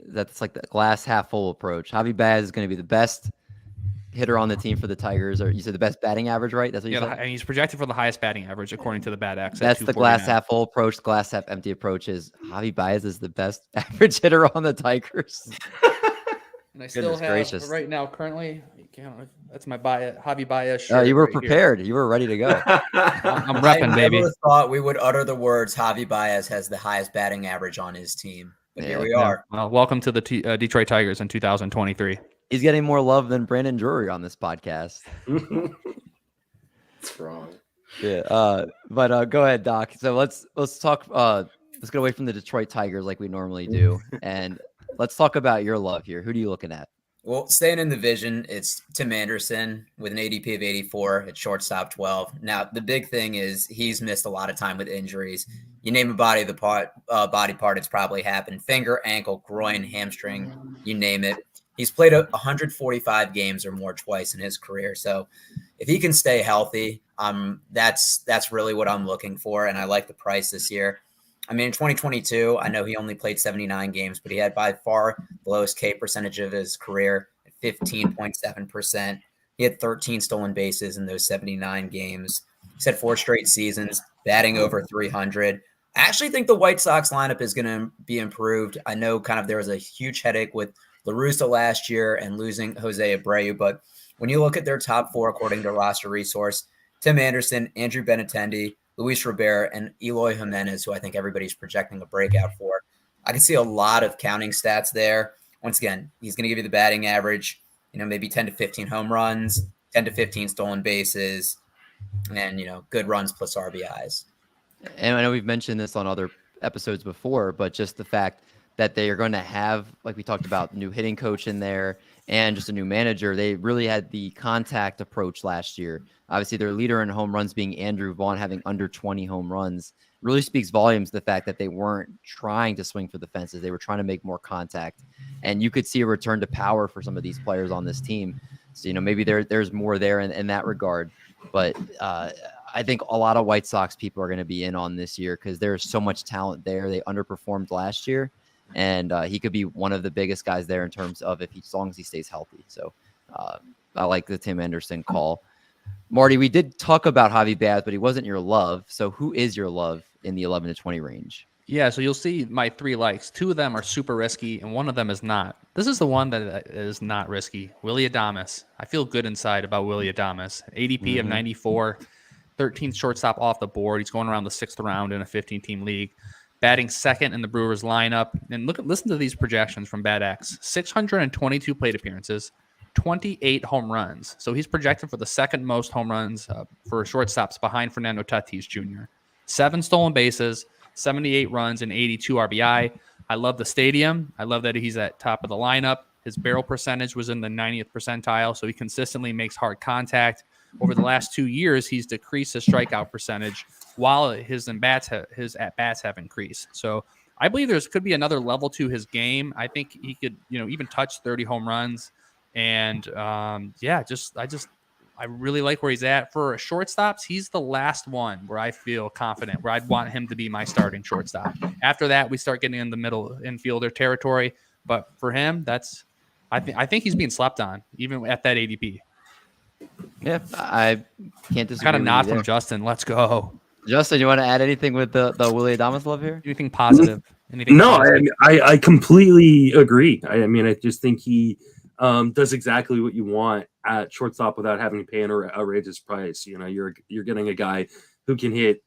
That's like the glass half full approach. Javi Baez is going to be the best hitter on the team for the Tigers, or you said the best batting average, right? That's what you said? And he's projected for the highest batting average according to the BATX. That's the glass half full approach. The glass half empty approach is Javi Baez is the best average hitter on the Tigers. And I still have right now, currently, That's my Javi Baez shirt. You were right here. prepared. You were ready to go. I'm I repping, baby. never thought we would utter the words Javi Baez has the highest batting average on his team. But here we Yeah. are. Well, welcome to the Detroit Tigers in 2023. He's getting more love than Brandon Drury on this podcast. It's wrong. Yeah. But go ahead, Doc. So let's talk. Let's get away from the Detroit Tigers like we normally do, and let's talk about your love here. Who are you looking at? Well, staying in the division, it's Tim Anderson with an ADP of 84 at shortstop 12. Now, the big thing is he's missed a lot of time with injuries. You name a body part, it's probably happened. Finger, ankle, groin, hamstring, you name it. He's played 145 games or more twice in his career. So if he can stay healthy, that's really what I'm looking for. And I like the price this year. I mean, in 2022, I know he only played 79 games, but he had by far the lowest K percentage of his career at 15.7%. He had 13 stolen bases in those 79 games. He's had 4 straight seasons, batting over 300. I actually think the White Sox lineup is going to be improved. I know kind of there was a huge headache with La Russa last year and losing Jose Abreu, but when you look at their top 4, according to Roster Resource, Tim Anderson, Andrew Benintendi, Luis Robert, and Eloy Jimenez, who I think everybody's projecting a breakout for. I can see a lot of counting stats there. Once again, he's going to give you the batting average, maybe 10 to 15 home runs, 10 to 15 stolen bases, and, good runs plus RBIs. And I know we've mentioned this on other episodes before, but just the fact that they are going to have, like we talked about, new hitting coach in there and just a new manager. They really had the contact approach last year. Obviously, their leader in home runs being Andrew Vaughn, having under 20 home runs, really speaks volumes to the fact that they weren't trying to swing for the fences. They were trying to make more contact. And you could see a return to power for some of these players on this team. So, maybe there's more there in that regard. But I think a lot of White Sox people are going to be in on this year because there's so much talent there. They underperformed last year. And he could be one of the biggest guys there in terms of as long as he stays healthy. So I like the Tim Anderson call. Marty, we did talk about Javi Baez, but he wasn't your love. So who is your love in the 11 to 20 range? Yeah, so you'll see my 3 likes. 2 of them are super risky, and 1 of them is not. This is the one that is not risky. Willy Adames. I feel good inside about Willy Adames. ADP of 94, 13th shortstop off the board. He's going around the 6th round in a 15-team league. Batting second in the Brewers lineup. And listen to these projections from BADX. 622 plate appearances, 28 home runs. So he's projected for the second most home runs for shortstops behind Fernando Tatis Jr. 7 stolen bases, 78 runs, and 82 RBI. I love the stadium. I love that he's at top of the lineup. His barrel percentage was in the 90th percentile, so he consistently makes hard contact. Over the last 2 years, he's decreased his strikeout percentage while his at-bats have increased. So I believe could be another level to his game. I think he could, even touch 30 home runs. And I really like where he's at. For shortstops, he's the last one where I feel confident, where I'd want him to be my starting shortstop. After that, we start getting in the middle infielder territory. But for him, I think he's being slept on, even at that ADP. Yeah, I can't disagree. Got a nod from Justin. Let's go. Justin, you want to add anything with the Willy Adames love here? Anything positive? No, I completely agree. I just think he does exactly what you want at shortstop without having to pay an outrageous price. You're getting a guy who can hit,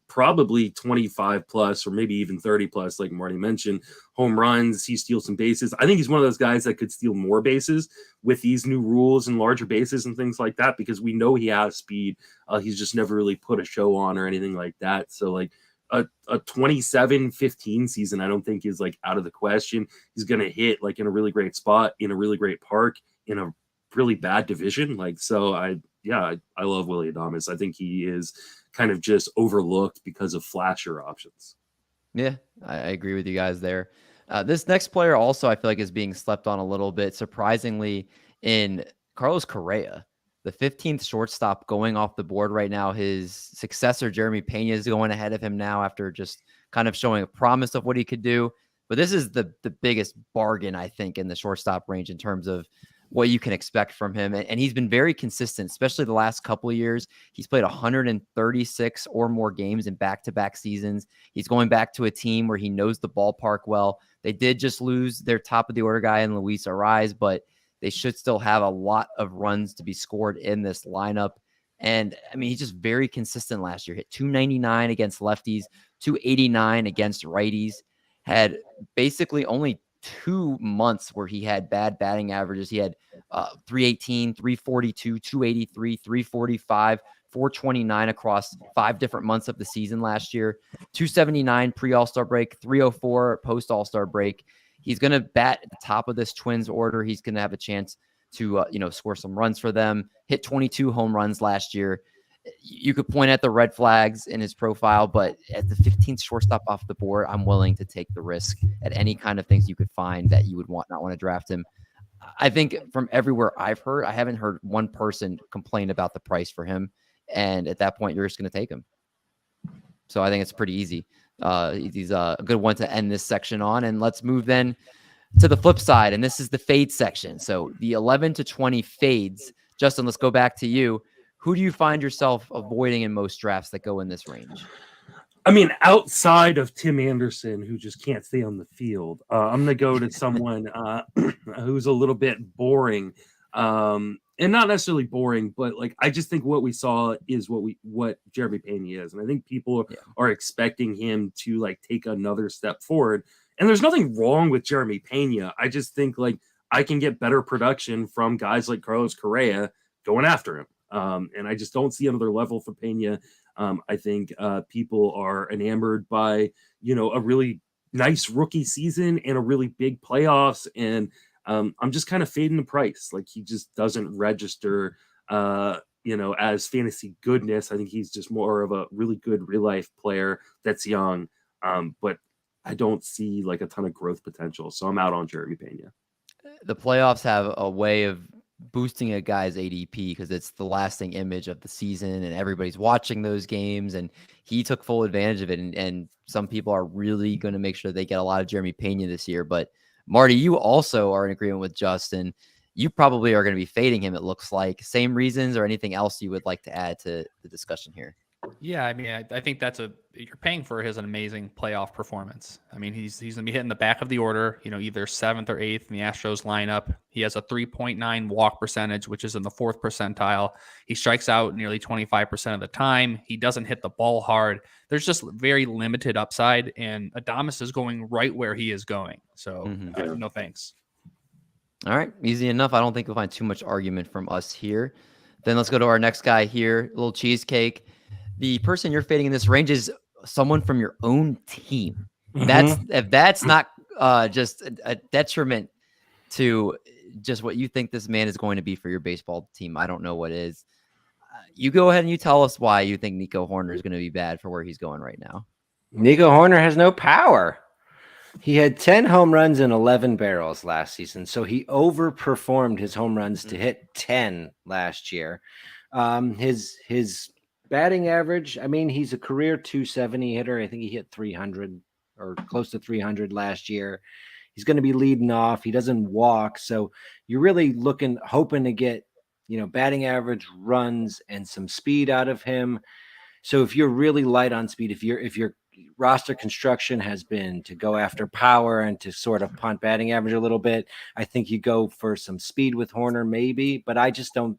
probably 25 plus or maybe even 30 plus, like Marty mentioned, home runs. He steals some bases. I think he's one of those guys that could steal more bases with these new rules and larger bases and things like that, because we know he has speed. He's just never really put a show on or anything like that. So like a 27-15 season, I don't think is like out of the question. He's going to hit like in a really great spot, in a really great park, in a really bad division. I love Willy Adames. I think he is kind of just overlooked because of flasher options. Yeah, I agree with you guys there. This next player also I feel like is being slept on a little bit, surprisingly, in Carlos Correa, the 15th shortstop going off the board right now. His successor, Jeremy Pena, is going ahead of him now after just kind of showing a promise of what he could do. But this is the biggest bargain, I think, in the shortstop range in terms of what you can expect from him. And he's been very consistent, especially the last couple of years. He's played 136 or more games in back-to-back seasons. He's going back to a team where he knows the ballpark well. They did just lose their top of the order guy in Luis Ariz, but They should still have a lot of runs to be scored in this lineup. And I mean, he's just very consistent last year. Hit 299 against lefties, 289 against righties. Had basically only 2 months where he had bad batting averages. He had 318, 342, 283, 345, 429 across 5 different months of the season last year. 279 pre-All-Star break, 304 post-All-Star break. He's going to bat at the top of this Twins order. He's going to have a chance to score some runs for them. Hit 22 home runs last year. You could point at the red flags in his profile, but at the 15th shortstop off the board, I'm willing to take the risk at any kind of things you could find that you would not want to draft him. I think from everywhere I've heard, I haven't heard one person complain about the price for him. And at that point, you're just going to take him. So I think it's pretty easy. He's a good one to end this section on. And let's move then to the flip side. And this is the fade section. So the 11 to 20 fades. Justin, let's go back to you. Who do you find yourself avoiding in most drafts that go in this range? I mean, outside of Tim Anderson, who just can't stay on the field, I'm going to go to someone who's a little bit boring. And not necessarily boring, but like I just think what we saw is what Jeremy Pena is, and I think people are expecting him to like take another step forward. And there's nothing wrong with Jeremy Pena. I just think like I can get better production from guys like Carlos Correa going after him, and I just don't see another level for Pena. I think people are enamored by a really nice rookie season and a really big playoffs and. I'm just kind of fading the price. Like he just doesn't register, as fantasy goodness. I think he's just more of a really good real life player that's young. But I don't see like a ton of growth potential. So I'm out on Jeremy Pena. The playoffs have a way of boosting a guy's ADP because it's the lasting image of the season and everybody's watching those games. And he took full advantage of it. And some people are really going to make sure they get a lot of Jeremy Pena this year. But Marty, you also are in agreement with Justin. You probably are going to be fading him, it looks like. Same reasons or anything else you would like to add to the discussion here? Yeah, I mean, I think you're paying for his amazing playoff performance. I mean, he's going to be hitting the back of the order, either 7th or 8th in the Astros lineup. He has a 3.9 walk percentage, which is in the 4th percentile. He strikes out nearly 25% of the time. He doesn't hit the ball hard. There's just very limited upside, and Adames is going right where he is going. So no thanks. All right, easy enough. I don't think you'll find too much argument from us here. Then let's go to our next guy here, a little cheesecake. The person you're fading in this range is someone from your own team. If that's not just a detriment to just what you think this man is going to be for your baseball team, I don't know what is. You go ahead and you tell us why you think Nico Hoerner is going to be bad for where he's going right now. Nico Hoerner has no power. He had 10 home runs and 11 barrels last season, so he overperformed his home runs to hit 10 last year. His batting average, I mean, he's a career 270 hitter. I think he hit 300 or close to 300 last year. He's going to be leading off. He doesn't walk. So you're really hoping to get, batting average, runs, and some speed out of him. So if you're really light on speed, if your roster construction has been to go after power and to sort of punt batting average a little bit, I think you go for some speed with Hoerner maybe, but I don't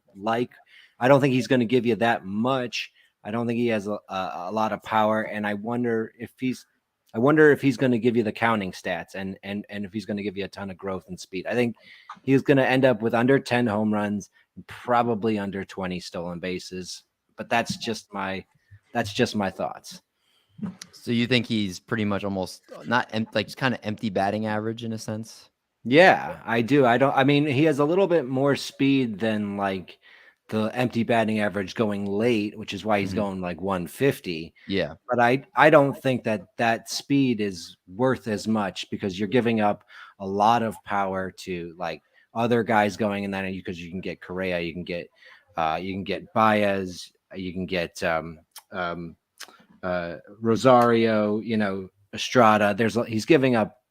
think he's going to give you that much. I don't think he has a lot of power, and I wonder if he's going to give you the counting stats and if he's going to give you a ton of growth and speed. I think he's going to end up with under 10 home runs and probably under 20 stolen bases, but that's just my thoughts. So you think he's pretty much almost just kind of empty batting average in a sense? Yeah, I do. I mean, he has a little bit more speed than like the empty batting average going late, which is why he's going like 150. Yeah. But I don't think that speed is worth as much because you're giving up a lot of power to like other guys going in that because you can get Correa, you can get Baez, you can get Rosario, Estrada. He's giving up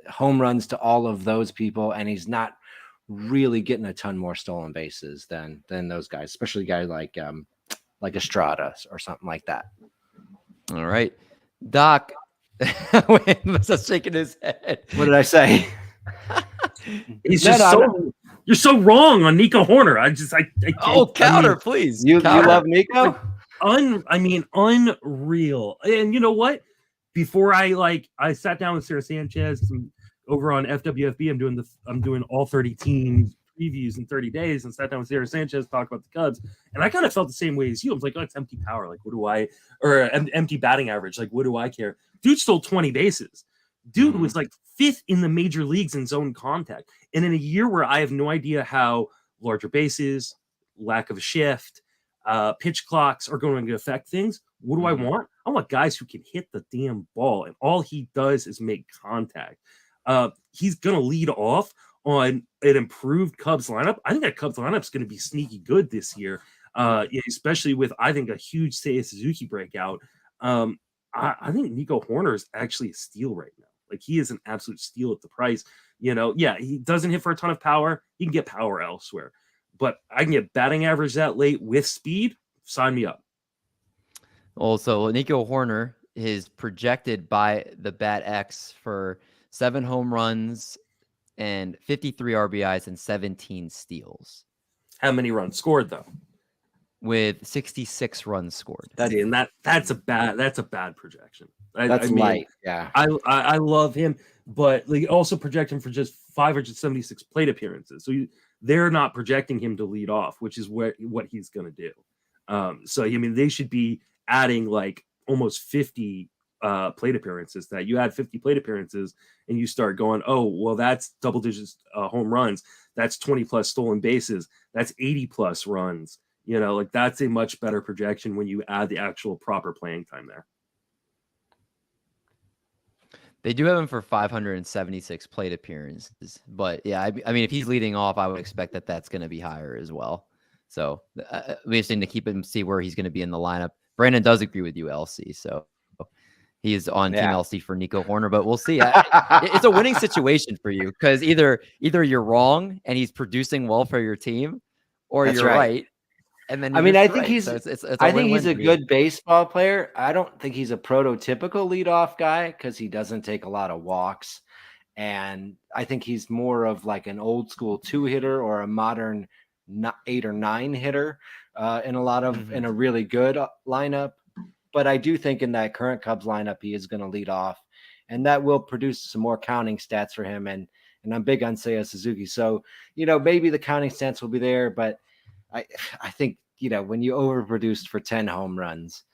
home runs to all of those people, and he's not really getting a ton more stolen bases than those guys, especially guys like Estrada or something like that. All right, Doc. Wait, Must shaking his head. What did I say? He's You're so wrong on Nico Hoerner. I can't. Oh, counter, please. You Counter. love Nico? Unreal. And you know what? Before I sat down with Sarah Sanchez over on FWFB. I'm doing all 30 team previews in 30 days, and sat down with Sarah Sanchez, talked about the Cubs, and I kind of felt the same way as you. I was like, oh, it's empty power. Like, empty batting average. Like, what do I care? Dude stole 20 bases. Dude was like 5th in the major leagues in zone contact. And in a year where I have no idea how larger bases, lack of a shift, pitch clocks are going to affect things, what do I want? I want guys who can hit the damn ball, and all he does is make contact. He's going to lead off on an improved Cubs lineup. I think that Cubs lineup is going to be sneaky good this year, especially with, I think, a huge Seiya Suzuki breakout. I think Nico Hoerner is actually a steal right now. Like, he is an absolute steal at the price. He doesn't hit for a ton of power. He can get power elsewhere. But I can get batting average that late with speed. Sign me up. Also, Nico Hoerner is projected by the Bat X for 7 home runs and 53 RBIs and 17 steals. How many runs scored, though? With 66 runs scored. That's a bad projection. That's light. Yeah. I love him, but they also project him for just 576 plate appearances. So they're not projecting him to lead off, which is what he's going to do. They should be adding like almost 50 plate appearances. That you add 50 plate appearances and you start going, oh, well, that's double digits home runs. That's 20 plus stolen bases. That's 80 plus runs. That's a much better projection when you add the actual proper playing time there. They do have him for 576 plate appearances, but yeah, I mean, if he's leading off, I would expect that that's going to be higher as well. So we just need to keep him, see where he's going to be in the lineup. Brandon does agree with you, LC. So he's on Team LC for Nico Hoerner, but we'll see. It's a winning situation for you because either you're wrong and he's producing well for your team, or you're right. And then I think he's a good baseball player. I don't think he's a prototypical leadoff guy because he doesn't take a lot of walks. And I think he's more of like an old school 2-hitter or a modern 8 or 9 hitter in a really good lineup. But I do think in that current Cubs lineup, he is going to lead off, and that will produce some more counting stats for him. And I'm big on Seiya Suzuki. So, maybe the counting stats will be there, but I think, when you overproduced for 10 home runs,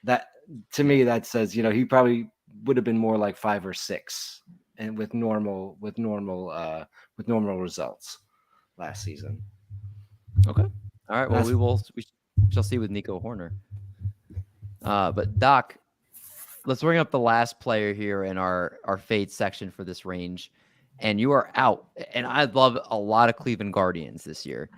that to me, that says, he probably would have been more like 5 or 6 and with normal results last season. Okay. All right. Well, we shall see with Nico Hoerner. But Doc, let's bring up the last player here in our fade section for this range. And you are out. And I love a lot of Cleveland Guardians this year.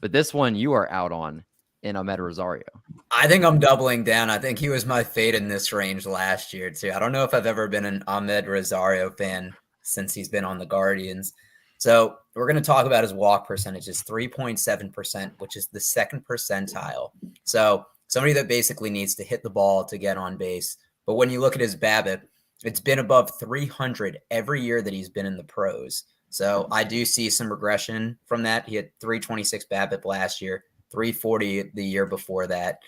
But this one you are out on in Amed Rosario. I think I'm doubling down. I think he was my fade in this range last year, too. I don't know if I've ever been an Amed Rosario fan since he's been on the Guardians. So we're going to talk about his walk percentage. It's 3.7%, which is the second percentile. So somebody that basically needs to hit the ball to get on base. But when you look at his BABIP, it's been above 300 every year that he's been in the pros. So I do see some regression from that. He had 326 BABIP last year, 340 the year before that.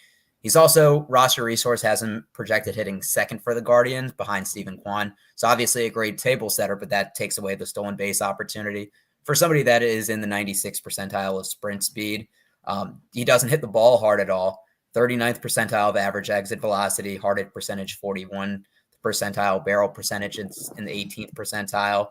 He's also, roster resource has him projected hitting second for the Guardians behind Steven Kwan. So obviously a great table setter, but that takes away the stolen base opportunity. For somebody that is in the 96th percentile of sprint speed, he doesn't hit the ball hard at all. 39th percentile of average exit velocity, hard hit percentage 41 percentile, barrel percentage in the 18th percentile.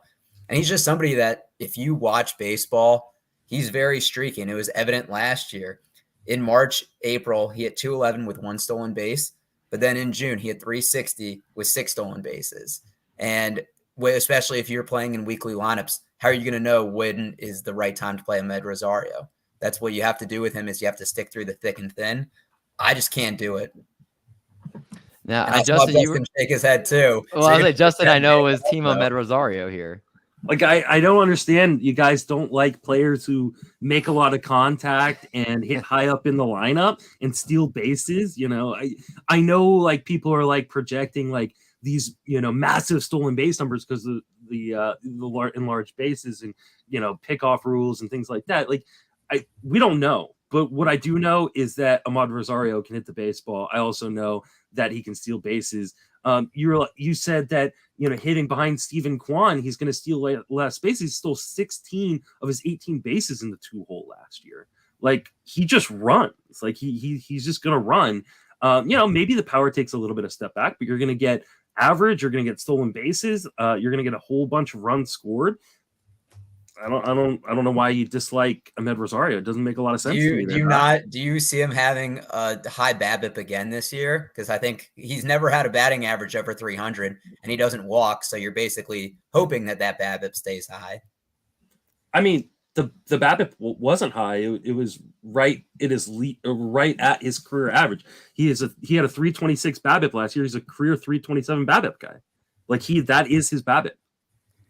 And he's just somebody that if you watch baseball, he's very streaky. And it was evident last year. In March, April, he hit 211 with 1 stolen base. But then in June, he had 360 with 6 stolen bases. And especially if you're playing in weekly lineups, how are you going to know when is the right time to play Amed Rosario? That's what you have to do with him, is you have to stick through the thick and thin. I just can't do it. Now, Justin, you can shake his head too. Well, so Justin, I know, was Team Amed Rosario here. Like, I don't understand. You guys don't like players who make a lot of contact and hit high up in the lineup and steal bases. I know, like, people are like projecting like these, massive stolen base numbers because enlarged bases and pickoff rules and things like that. Like we don't know. But what I do know is that Amed Rosario can hit the baseball. I also know that he can steal bases. You said that hitting behind Steven Kwan, he's going to steal less bases. He stole 16 of his 18 bases in the 2-hole last year. Like he just runs. Like he's just going to run. Maybe the power takes a little bit of step back, but you're going to get average. You're going to get stolen bases. You're going to get a whole bunch of runs scored. I don't know why you dislike Amed Rosario. It doesn't make a lot of sense to me. Do you see him having a high BABIP again this year? Because I think he's never had a batting average over 300, and he doesn't walk. So you're basically hoping that BABIP stays high. I mean, the BABIP wasn't high. It was right. It is right at his career average. He had a 326 BABIP last year. He's a career 327 BABIP guy. Like that is his BABIP.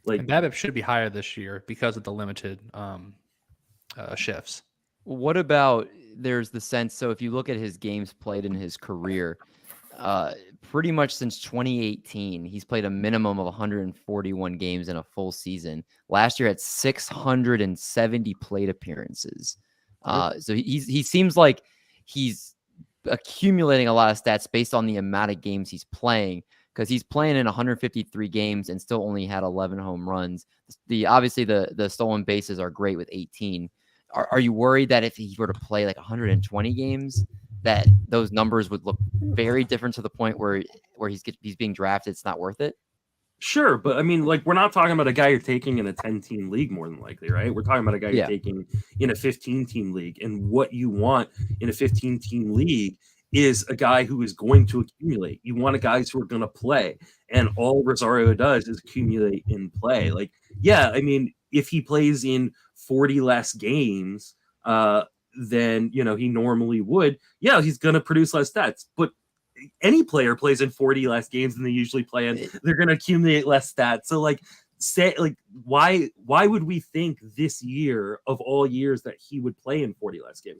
Like BABIP should be higher this year because of the limited shifts. What about there's the sense? So if you look at his games played in his career, pretty much since 2018, he's played a minimum of 141 games in a full season. Last year, at 670 plate appearances. So he seems like he's accumulating a lot of stats based on the amount of games he's playing. Because he's playing in 153 games and still only had 11 home runs. Obviously the stolen bases are great with 18. Are you worried that if he were to play like 120 games, that those numbers would look very different to the point where he's being drafted? It's not worth it. Sure, but I mean, like, we're not talking about a guy you're taking in a 10-team league more than likely, right? We're talking about a guy you're taking in a 15-team league, and what you want in a 15-team league is a guy who is going to accumulate. You want guys who are going to play, and all Rosario does is accumulate and play. Like, yeah, I mean, if he plays in 40 less games than he normally would, yeah, he's going to produce less stats. But any player plays in 40 less games than they usually play in, they're going to accumulate less stats. So, why would we think this year of all years that he would play in 40 less games?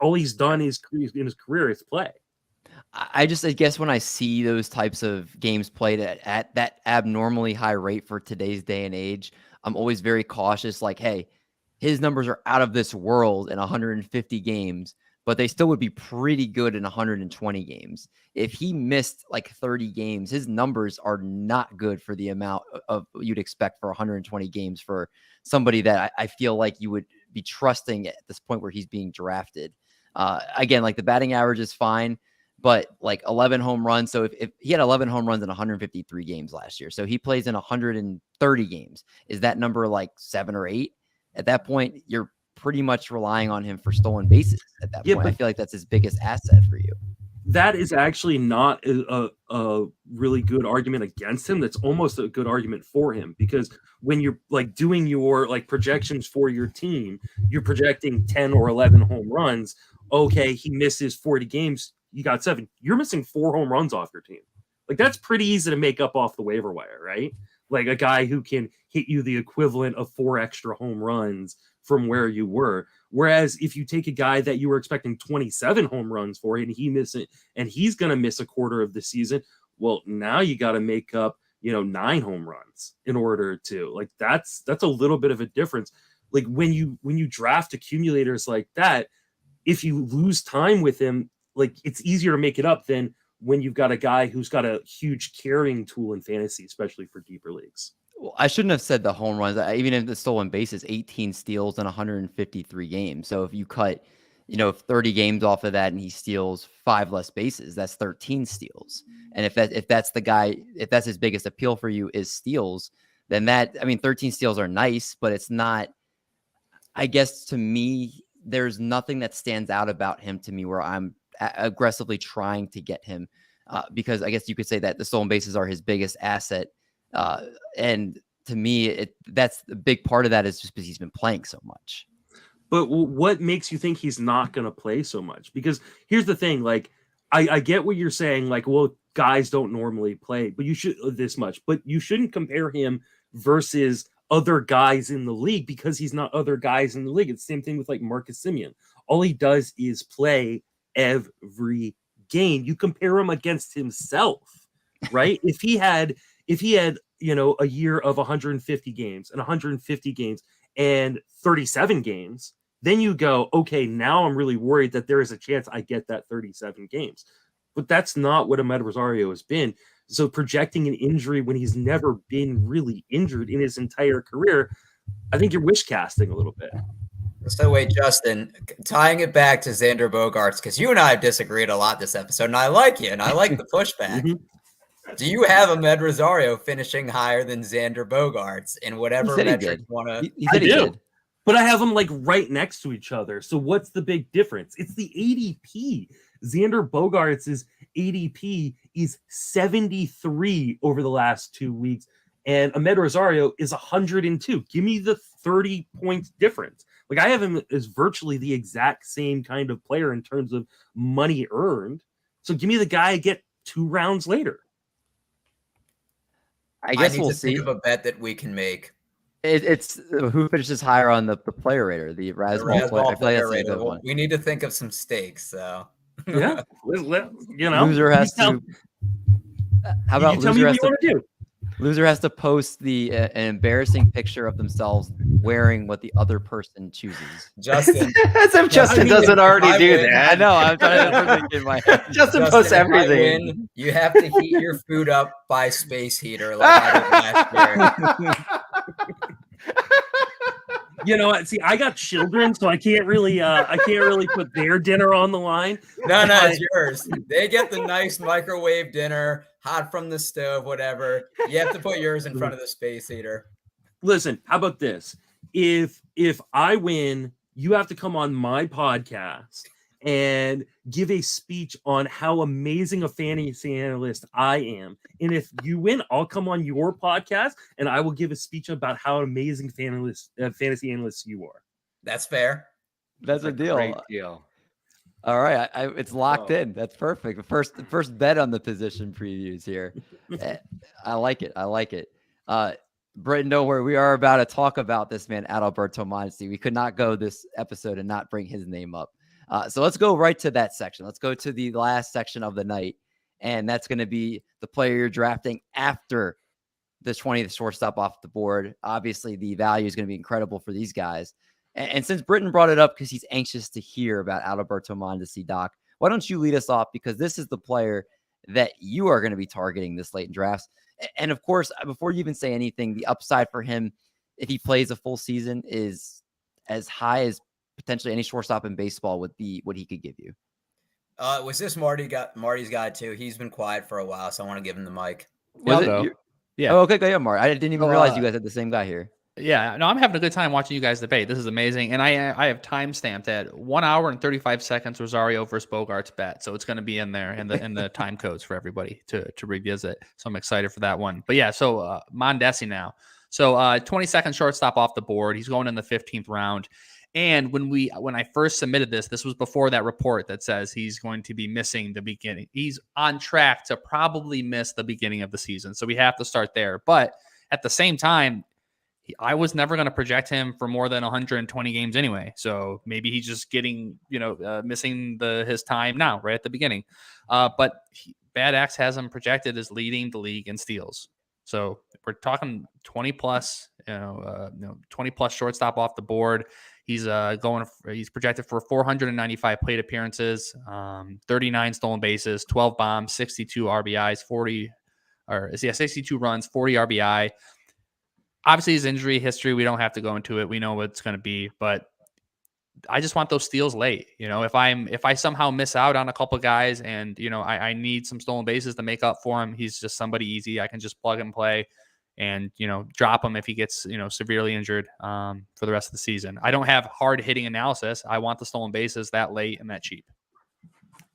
All he's done in his career is play. I guess when I see those types of games played at that abnormally high rate for today's day and age, I'm always very cautious. Like, hey, his numbers are out of this world in 150 games, but they still would be pretty good in 120 games. If he missed like 30 games, his numbers are not good for the amount of you'd expect for 120 games for somebody that I feel like you would be trusting at this point where he's being drafted. Again, like the batting average is fine, but like 11 home runs. So if he had 11 home runs in 153 games last year, so he plays in 130 games, is that number like 7 or 8? At that point, you're pretty much relying on him for stolen bases at that point. I feel like that's his biggest asset for you. That is actually not a really good argument against him. That's almost a good argument for him, because when you're like doing your like projections for your team, you're projecting 10 or 11 home runs. Okay, he misses 40 games. You got 7. You're missing 4 home runs off your team. Like, that's pretty easy to make up off the waiver wire, right? Like a guy who can hit you the equivalent of 4 extra home runs from where you were. Whereas if you take a guy that you were expecting 27 home runs for and he miss it, and he's going to miss a quarter of the season, well, now you got to make up, 9 home runs in order to, like, that's a little bit of a difference. Like when you draft accumulators like that, if you lose time with him, like, it's easier to make it up than when you've got a guy who's got a huge carrying tool in fantasy, especially for deeper leagues. Well, I shouldn't have said the home runs. Even if the stolen bases, 18 steals in 153 games. So if you cut, 30 games off of that and he steals 5 less bases, that's 13 steals. And if that's the guy, if that's his biggest appeal for you is steals, then 13 steals are nice, but it's not, I guess to me, there's nothing that stands out about him to me where I'm aggressively trying to get him because I guess you could say that the stolen bases are his biggest asset. And to me, that's the big part of that is just because he's been playing so much. But what makes you think he's not going to play so much? Because here's the thing, like, I get what you're saying, like, well, guys don't normally play, but you should this much, but you shouldn't compare him versus other guys in the league because he's not other guys in the league. It's the same thing with like Marcus Semien. All he does is play every game. You compare him against himself, right? If he had a year of 150 games and 150 games and 37 games, then you go, okay, now I'm really worried that there is a chance I get that 37 games. But that's not what Amed Rosario has been. So projecting an injury when he's never been really injured in his entire career, I think you're wish casting a little bit. So wait, Justin, tying it back to Xander Bogaerts, because you and I have disagreed a lot this episode, and I like you, and I like the pushback. Do you have Amed Rosario finishing higher than Xander Bogaerts in whatever metric you want to? He said he did. But I have them like right next to each other. So what's the big difference? It's the ADP. Xander Bogaerts' ADP is 73 over the last 2 weeks, and Amed Rosario is 102. Give me the 30-point difference. Like, I have him as virtually the exact same kind of player in terms of money earned. So give me the guy I get 2 rounds later. I guess we'll see. see. Think of a bet that we can make. It's who finishes higher on the player rater, the Razzball player. I feel like that's a good one. We need to think of some stakes, so. Yeah, loser has to. How about loser has to? Loser has to post an embarrassing picture of themselves wearing what the other person chooses. Justin, as if Justin doesn't already do that. I know. I'm trying to think in my head. Justin posts everything. You have to heat your food up by space heater, like I did last year. You know what? See, I got children, so I can't really put their dinner on the line. No, it's yours. They get the nice microwave dinner, hot from the stove, whatever. You have to put yours in front of the space heater. Listen, how about this? If I win, you have to come on my podcast and give a speech on how amazing a fantasy analyst I am. And if you win, I'll come on your podcast and I will give a speech about how amazing fantasy analyst you are. That's fair. That's a deal. Great deal. All right, it's locked in. That's perfect. The first bet on the position previews here. I like it. Britton, don't worry. We are about to talk about this man, Adalberto Mondesí. We could not go this episode and not bring his name up. So let's go right to that section. Let's go to the last section of the night, and that's going to be the player you're drafting after the 20th shortstop off the board. Obviously, the value is going to be incredible for these guys. And since Britton brought it up because he's anxious to hear about Adalberto Mondesí, Doc, why don't you lead us off? Because this is the player that you are going to be targeting this late in drafts. And of course, before you even say anything, the upside for him, if he plays a full season, is as high as potentially any shortstop in baseball would be what he could give you. Was this Marty's guy too? He's been quiet for a while, so I want to give him the mic. Yeah. Oh, okay, go ahead, Marty. I didn't even realize you guys had the same guy here. Yeah, no, I'm having a good time watching you guys debate. This is amazing. And I have time stamped at 1 hour and 35 seconds Rosario versus Bogaerts bet. So it's going to be in there in the time codes for everybody to revisit. So I'm excited for that one. But yeah, so Mondesí now. So 22nd shortstop off the board. He's going in the 15th round. And when I first submitted this was before that report that says he's going to be missing the beginning. He's on track to probably miss the beginning of the season. So we have to start there. But at the same time, I was never going to project him for more than 120 games anyway. So maybe he's just getting, missing his time now, right at the beginning. But Bad Axe has him projected as leading the league in steals. So we're talking 20 plus, 20 plus shortstop off the board. He's he's projected for 495 plate appearances, 39 stolen bases, 12 bombs, 62 RBIs, 62 runs, 40 RBI. Obviously, his injury history, we don't have to go into it. We know what it's going to be, but I just want those steals late. If I somehow miss out on a couple guys and, I need some stolen bases to make up for him, he's just somebody easy. I can just plug and play and, drop him if he gets, severely injured for the rest of the season. I don't have hard hitting analysis. I want the stolen bases that late and that cheap.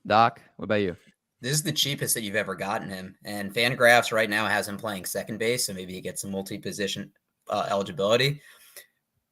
Doc, what about you? This is the cheapest that you've ever gotten him. And Fangraphs right now has him playing second base, so maybe he gets some multi-position eligibility.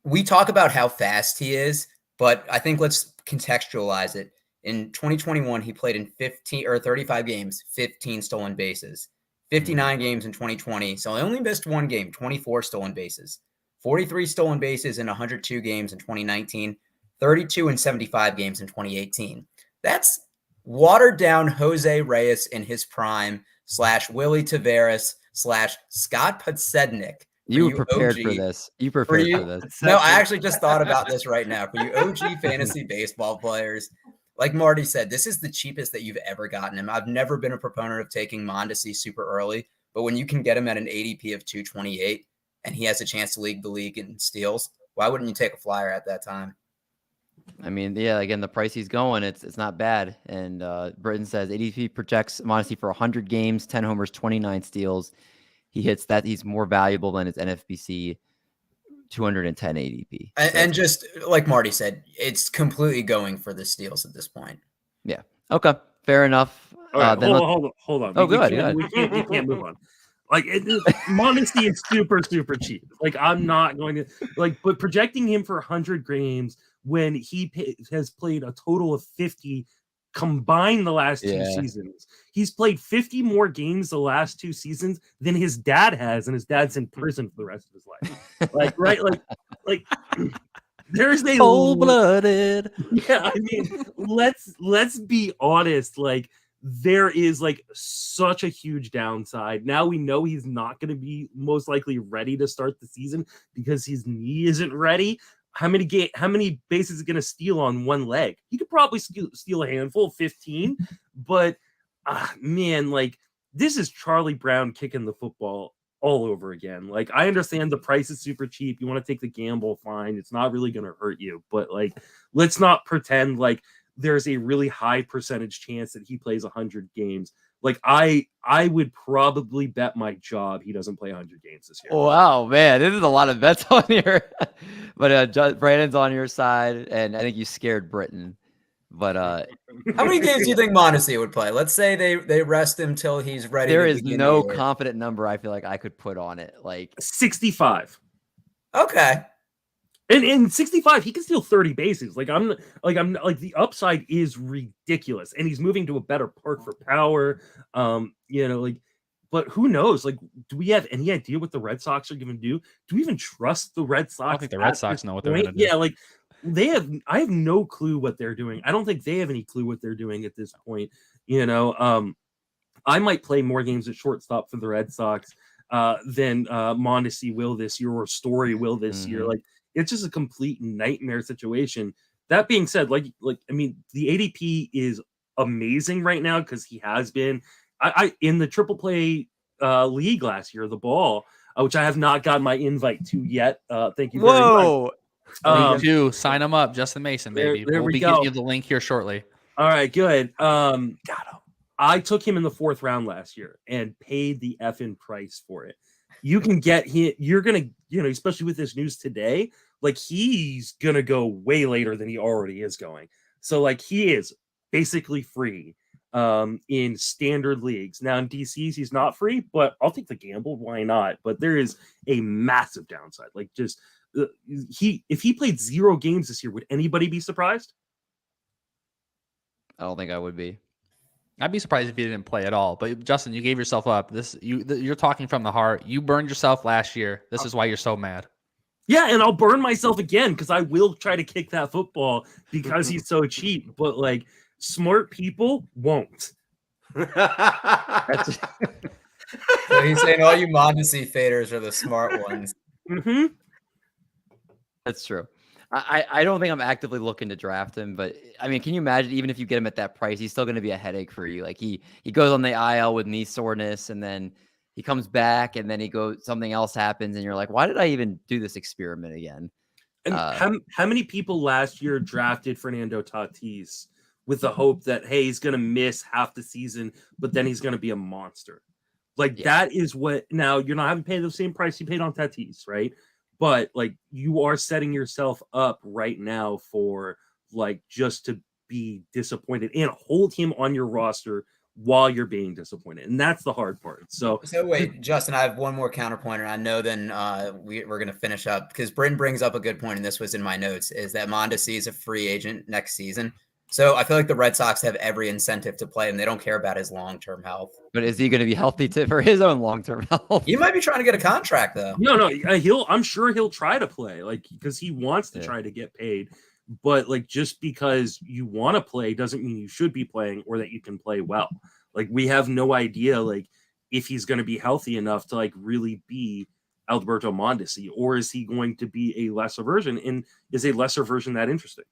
We talk about how fast he is, but I think let's contextualize it. In 2021, he played in 35 games, 15 stolen bases. 59 games in 2020, so I only missed one game, 24 stolen bases. 43 stolen bases in 102 games in 2019, 32 in 75 games in 2018. That's watered down Jose Reyes in his prime / Willy Tavares Scott Podsednik. You prepared OG, for this. You prepared for this. No, I actually just thought about this right now. For you OG fantasy baseball players, like Marty said, this is the cheapest that you've ever gotten him. I've never been a proponent of taking Mondesí super early, but when you can get him at an ADP of 228 and he has a chance to lead the league in steals, why wouldn't you take a flyer at that time? I mean, yeah, again, the price he's going, it's not bad. And Britton says ADP projects Mondesí for 100 games, 10 homers, 29 steals. He hits that. He's more valuable than his NFBC 210 ADP. And just like Marty said, it's completely going for the steals at this point. Yeah. Okay. Fair enough. All right, hold on. Oh, good. We can't move on. Like Mondesí is super cheap. Like I'm not going to but projecting him for 100 games when he has played a total of 50 combined the last 2 seasons. He's played 50 more games the last 2 seasons than his dad has, and his dad's in prison for the rest of his life. Like there's a cold-blooded. Yeah, I mean, let's be honest. Like there is like such a huge downside. Now we know he's not going to be most likely ready to start the season because his knee isn't ready. How many bases is he going to steal on one leg? He could probably steal a handful, 15. But man, like this is Charlie Brown kicking the football all over again. Like I understand the price is super cheap. You want to take the gamble, fine. It's not really going to hurt you. But like, let's not pretend like there's a really high percentage chance that he plays 100 games. Like I would probably bet my job he doesn't play 100 games this year. Wow, man, this is a lot of bets on here. But Brandon's on your side, and I think you scared Britton. But how many games do you think Mondesí would play? Let's say they rest him till he's ready. There is no confident number I feel like I could put on it. Like 65. Okay. And in 65, he can steal 30 bases. I'm the upside is ridiculous, and he's moving to a better park for power. But who knows? Like, do we have any idea what the Red Sox are going to do? Do we even trust the Red Sox? I don't think the Red Sox know what they're going to do. Yeah, like I have no clue what they're doing. I don't think they have any clue what they're doing at this point. I might play more games at shortstop for the Red Sox than Mondesí will this year or Story will this year. Like, it's just a complete nightmare situation. That being said, I mean, the ADP is amazing right now because he has been. I in the triple play league last year, the ball, which I have not gotten my invite to yet. Thank you very much. Me sign him up, Justin Mason, baby. There we'll be giving you the link here shortly. All right, good. Got him. I took him in the 4th round last year and paid the effing price for it. You can get him. You're gonna, especially with this news today, like he's gonna go way later than he already is going. So like he is basically free in standard leagues. Now in DCs, he's not free, but I'll take the gamble. Why not? But there is a massive downside. Like just if he played 0 games this year, would anybody be surprised? I don't think I would be. I'd be surprised if he didn't play at all. But Justin, you gave yourself up. You're talking from the heart. You burned yourself last year. This is why you're so mad. Yeah, and I'll burn myself again because I will try to kick that football because he's so cheap. But like smart people won't. So he's saying all you Mondesí faders are the smart ones. Mm-hmm. That's true. I don't think I'm actively looking to draft him, but I mean, can you imagine even if you get him at that price, he's still going to be a headache for you. Like he goes on the IL with knee soreness, and then he comes back, and then something else happens, and you're like, why did I even do this experiment again? And how many people last year drafted Fernando Tatis with the hope that, hey, he's going to miss half the season, but then he's going to be a monster? Like that is what. Now you're not having to pay the same price you paid on Tatis, right? But like you are setting yourself up right now for like just to be disappointed and hold him on your roster while you're being disappointed. And that's the hard part. So wait, Justin, I have one more counterpoint. I know then we're going to finish up because Bryn brings up a good point, and this was in my notes, is that Mondesí is a free agent next season. So I feel like the Red Sox have every incentive to play him. They don't care about his long-term health. But is he going to be healthy for his own long-term health? He might be trying to get a contract though. No, I'm sure he'll try to play, like because he wants to try to get paid. But like just because you want to play doesn't mean you should be playing or that you can play well. Like we have no idea. Like if he's going to be healthy enough to like really be Adalberto Mondesí, or is he going to be a lesser version? And is a lesser version that interesting?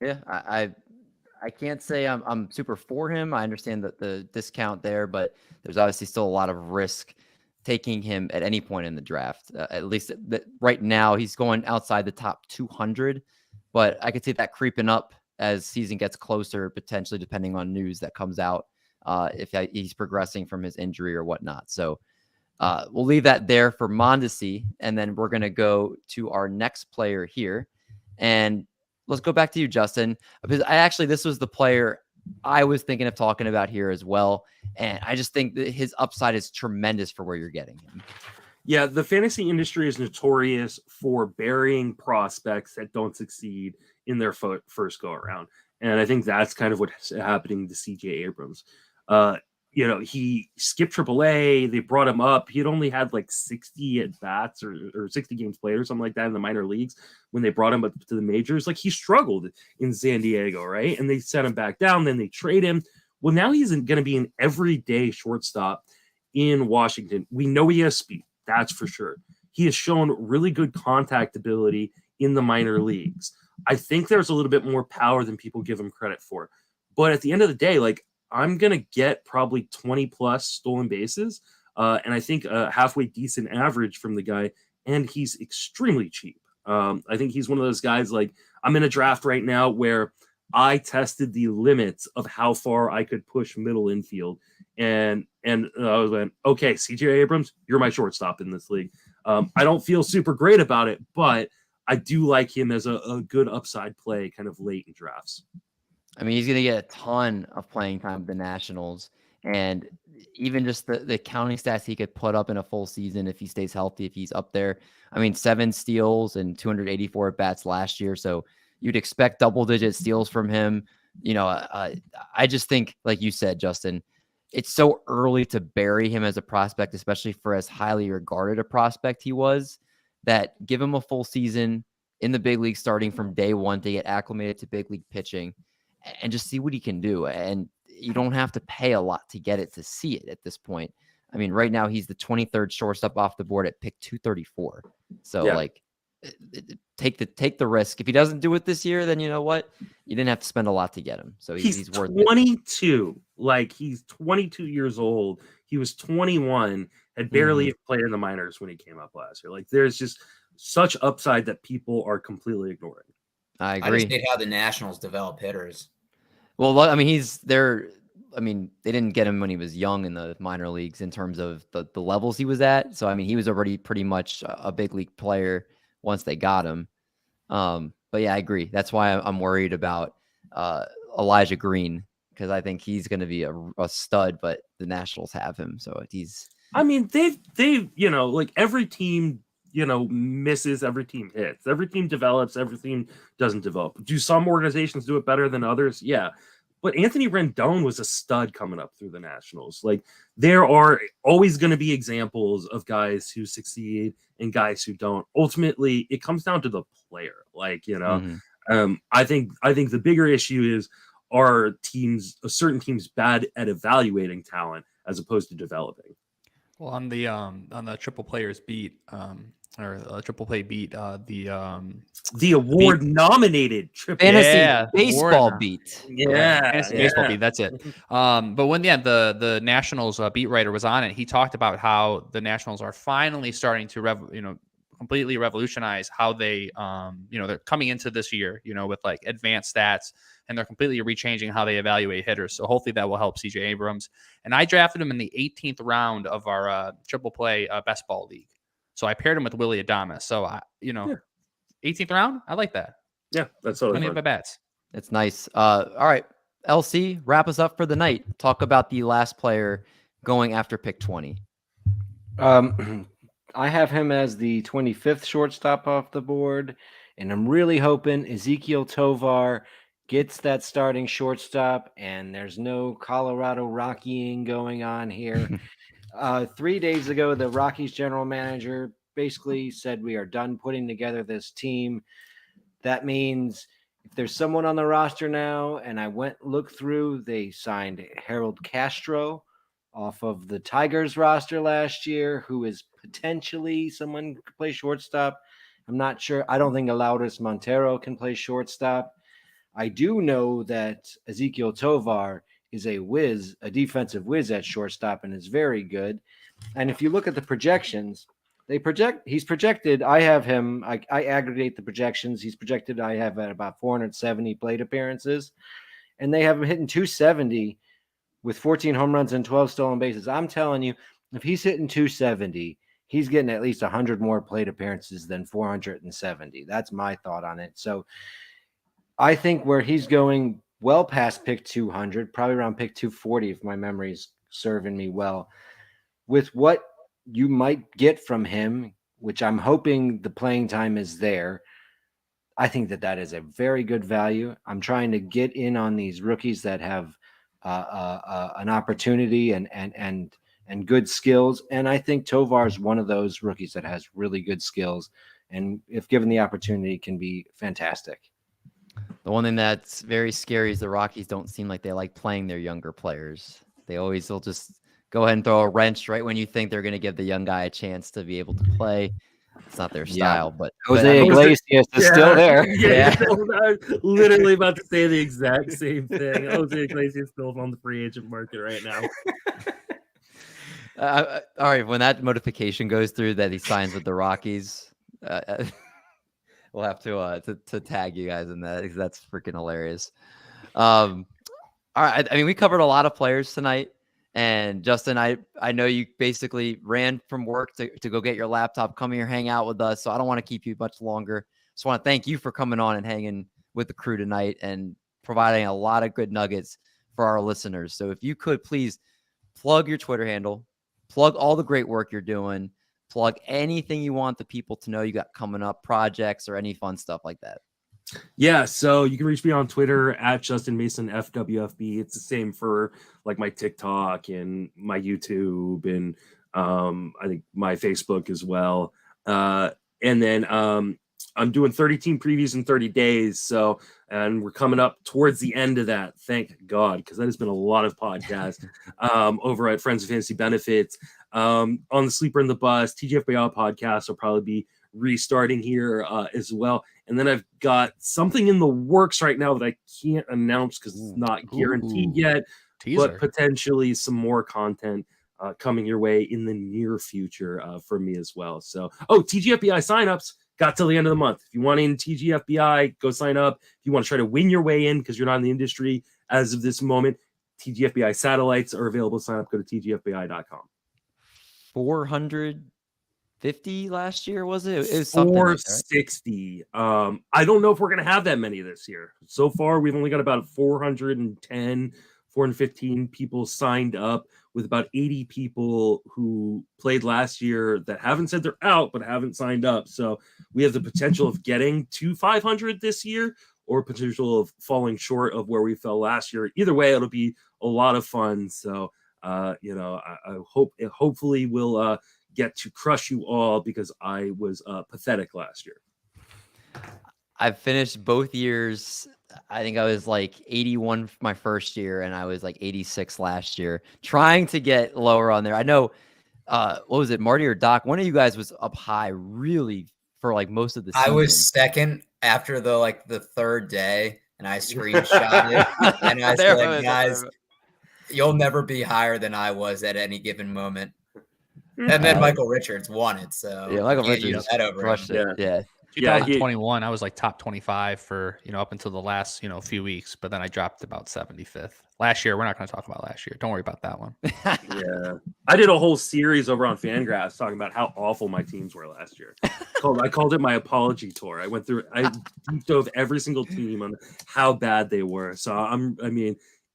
Yeah, I can't say I'm super for him. I understand that the discount there, but there's obviously still a lot of risk taking him at any point in the draft. At least right now, he's going outside the top 200, but I could see that creeping up as season gets closer, potentially depending on news that comes out, if he's progressing from his injury or whatnot. So we'll leave that there for Mondesí, and then we're going to go to our next player here. And let's go back to you, Justin, because this was the player I was thinking of talking about here as well. And I just think that his upside is tremendous for where you're getting him. Yeah, the fantasy industry is notorious for burying prospects that don't succeed in their first go around. And I think that's kind of what's happening to CJ Abrams. He skipped AAA. They brought him up. He had only had like 60 at bats or 60 games played or something like that in the minor leagues when they brought him up to the majors. Like, he struggled in San Diego, right? And they sent him back down. Then they trade him. Well, now he's going to be an everyday shortstop in Washington. We know he has speed. That's for sure. He has shown really good contact ability in the minor leagues. I think there's a little bit more power than people give him credit for. But at the end of the day, like, I'm going to get probably 20 plus stolen bases. And I think a halfway decent average from the guy. And he's extremely cheap. I think he's one of those guys, like, I'm in a draft right now where I tested the limits of how far I could push middle infield. And I was like, okay, CJ Abrams, you're my shortstop in this league. I don't feel super great about it, but I do like him as a good upside play kind of late in drafts. I mean, he's going to get a ton of playing time with the Nationals, and even just the counting stats he could put up in a full season if he stays healthy, if he's up there. I mean, 7 steals and 284 at bats last year. So you'd expect double-digit steals from him. I just think, like you said, Justin, it's so early to bury him as a prospect, especially for as highly regarded a prospect he was, that give him a full season in the big league starting from day one to get acclimated to big league pitching and just see what he can do. And you don't have to pay a lot to get it, to see it at this point. I mean, right now he's the 23rd shortstop off the board at pick 234. So take the risk. If he doesn't do it this year, then you know what? You didn't have to spend a lot to get him. So he's worth 22. It. Like, he's 22 years old. He was 21, had barely played in the minors when he came up last year. Like, there's just such upside that people are completely ignoring. I agree. I just hate how the Nationals develop hitters. Well, I mean, they didn't get him when he was young in the minor leagues in terms of the levels he was at. So, I mean, he was already pretty much a big league player once they got him. But yeah, I agree. That's why I'm worried about Elijah Green, because I think he's going to be a stud, but the Nationals have him. So I mean, they've like, every team, misses, every team hits, every team develops, every team doesn't develop. Do some organizations do it better than others? Yeah. But Anthony Rendon was a stud coming up through the Nationals. Like, there are always going to be examples of guys who succeed and guys who don't. Ultimately, it comes down to the player. Like, I think the bigger issue is, are certain teams bad at evaluating talent as opposed to developing? Well, on the triple players beat, triple play beat, the award nominated triple fantasy baseball beat. Fantasy baseball beat. That's it. But when the Nationals beat writer was on it, he talked about how the Nationals are finally starting to completely revolutionize how they they're coming into this year, with like advanced stats, and they're completely rechanging how they evaluate hitters. So hopefully that will help CJ Abrams. And I drafted him in the 18th round of our triple play best ball league. So I paired him with Willy Adames. So 18th round, I like that. Yeah, that's totally fun. My bats. It's nice. All right, LC, wrap us up for the night. Talk about the last player going after pick 20. I have him as the 25th shortstop off the board, and I'm really hoping Ezequiel Tovar gets that starting shortstop, and there's no Colorado Rockying going on here. 3 days ago, the Rockies general manager basically said we are done putting together this team. That means if there's someone on the roster now, and I looked through, they signed Harold Castro off of the Tigers roster last year, who is potentially someone who could play shortstop. I'm not sure. I don't think Lourdes Montero can play shortstop. I do know that Ezequiel Tovar is a defensive whiz at shortstop, and is very good. And if you look at the projections, he's projected. I have him. I aggregate the projections. He's projected. I have at about 470 plate appearances, and they have him hitting 270 with 14 home runs and 12 stolen bases. I'm telling you, if he's hitting 270, he's getting at least 100 more plate appearances than 470. That's my thought on it. So I think where he's going well past pick 200, probably around pick 240, if my memory's serving me well, with what you might get from him, which I'm hoping the playing time is there. I think that is a very good value. I'm trying to get in on these rookies that have an opportunity and good skills. And I think Tovar is one of those rookies that has really good skills, and if given the opportunity, can be fantastic. The one thing that's very scary is the Rockies don't seem like they like playing their younger players. They'll just go ahead and throw a wrench right when you think they're going to give the young guy a chance to be able to play. It's not their style, but Jose Iglesias is still there. Yeah. I was literally about to say the exact same thing. Jose Iglesias is still on the free agent market right now. All right, when that notification goes through that he signs with the Rockies, we'll have to tag you guys in that, because that's freaking hilarious. All right, I mean, we covered a lot of players tonight. And Justin, I know you basically ran from work to go get your laptop, come here, hang out with us. So I don't want to keep you much longer. Just want to thank you for coming on and hanging with the crew tonight and providing a lot of good nuggets for our listeners. So if you could please plug your Twitter handle, plug all the great work you're doing, plug anything you want the people to know you got coming up, projects or any fun stuff like that. Yeah, so you can reach me on Twitter at Justin Mason FWFB. It's the same for like my TikTok and my YouTube and I think my Facebook as well. And then I'm doing 30 team previews in 30 days. So, and we're coming up towards the end of that. Thank God, because that has been a lot of podcasts over at Friends of Fantasy Benefits. On the Sleeper and the Bus, TGFBI podcast will probably be restarting here as well. And then I've got something in the works right now that I can't announce because it's not guaranteed yet, but potentially some more content coming your way in the near future for me as well. So, TGFBI signups got till the end of the month. If you want in TGFBI, go sign up. If you want to try to win your way in because you're not in the industry as of this moment, TGFBI satellites are available to sign up. Go to tgfbi.com. 450 last year, was it? It was something 460. Like that, right? I don't know if we're going to have that many this year. So far, we've only got about 415 people signed up, with about 80 people who played last year that haven't said they're out, but haven't signed up. So we have the potential of getting to 500 this year, or potential of falling short of where we fell last year. Either way, it'll be a lot of fun. So, I hopefully we'll get to crush you all, because I was pathetic last year. I've finished both years. I think I was like 81 my first year, and I was like 86 last year, trying to get lower on there. I know, what was it, Marty or Doc? One of you guys was up high really for like most of the season. I was second after the third day, and I screenshot it. And I said, guys, you'll never be higher than I was at any given moment. And then Michael Richards won it. So yeah, Michael Richards crushed it. Yeah. 2021, I was like top 25 for, up until the last, few weeks, but then I dropped about 75th. Last year, we're not going to talk about last year. Don't worry about that one. Yeah. I did a whole series over on Fangraphs talking about how awful my teams were last year. I called it my apology tour. I deep dove every single team on how bad they were. So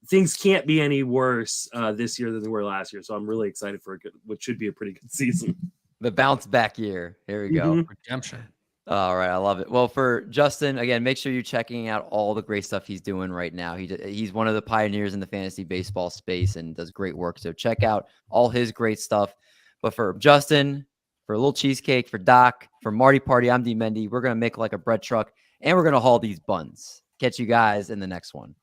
things can't be any worse this year than they were last year. So I'm really excited for what should be a pretty good season. The bounce back year. Here we go. Redemption. All right, I love it. Well, for Justin, again, make sure you're checking out all the great stuff he's doing right now. He's one of the pioneers in the fantasy baseball space and does great work. So check out all his great stuff. But for Justin, for a little cheesecake, for Doc, for Marty Party, I'm D Mendy. We're going to make like a bread truck, and we're going to haul these buns. Catch you guys in the next one.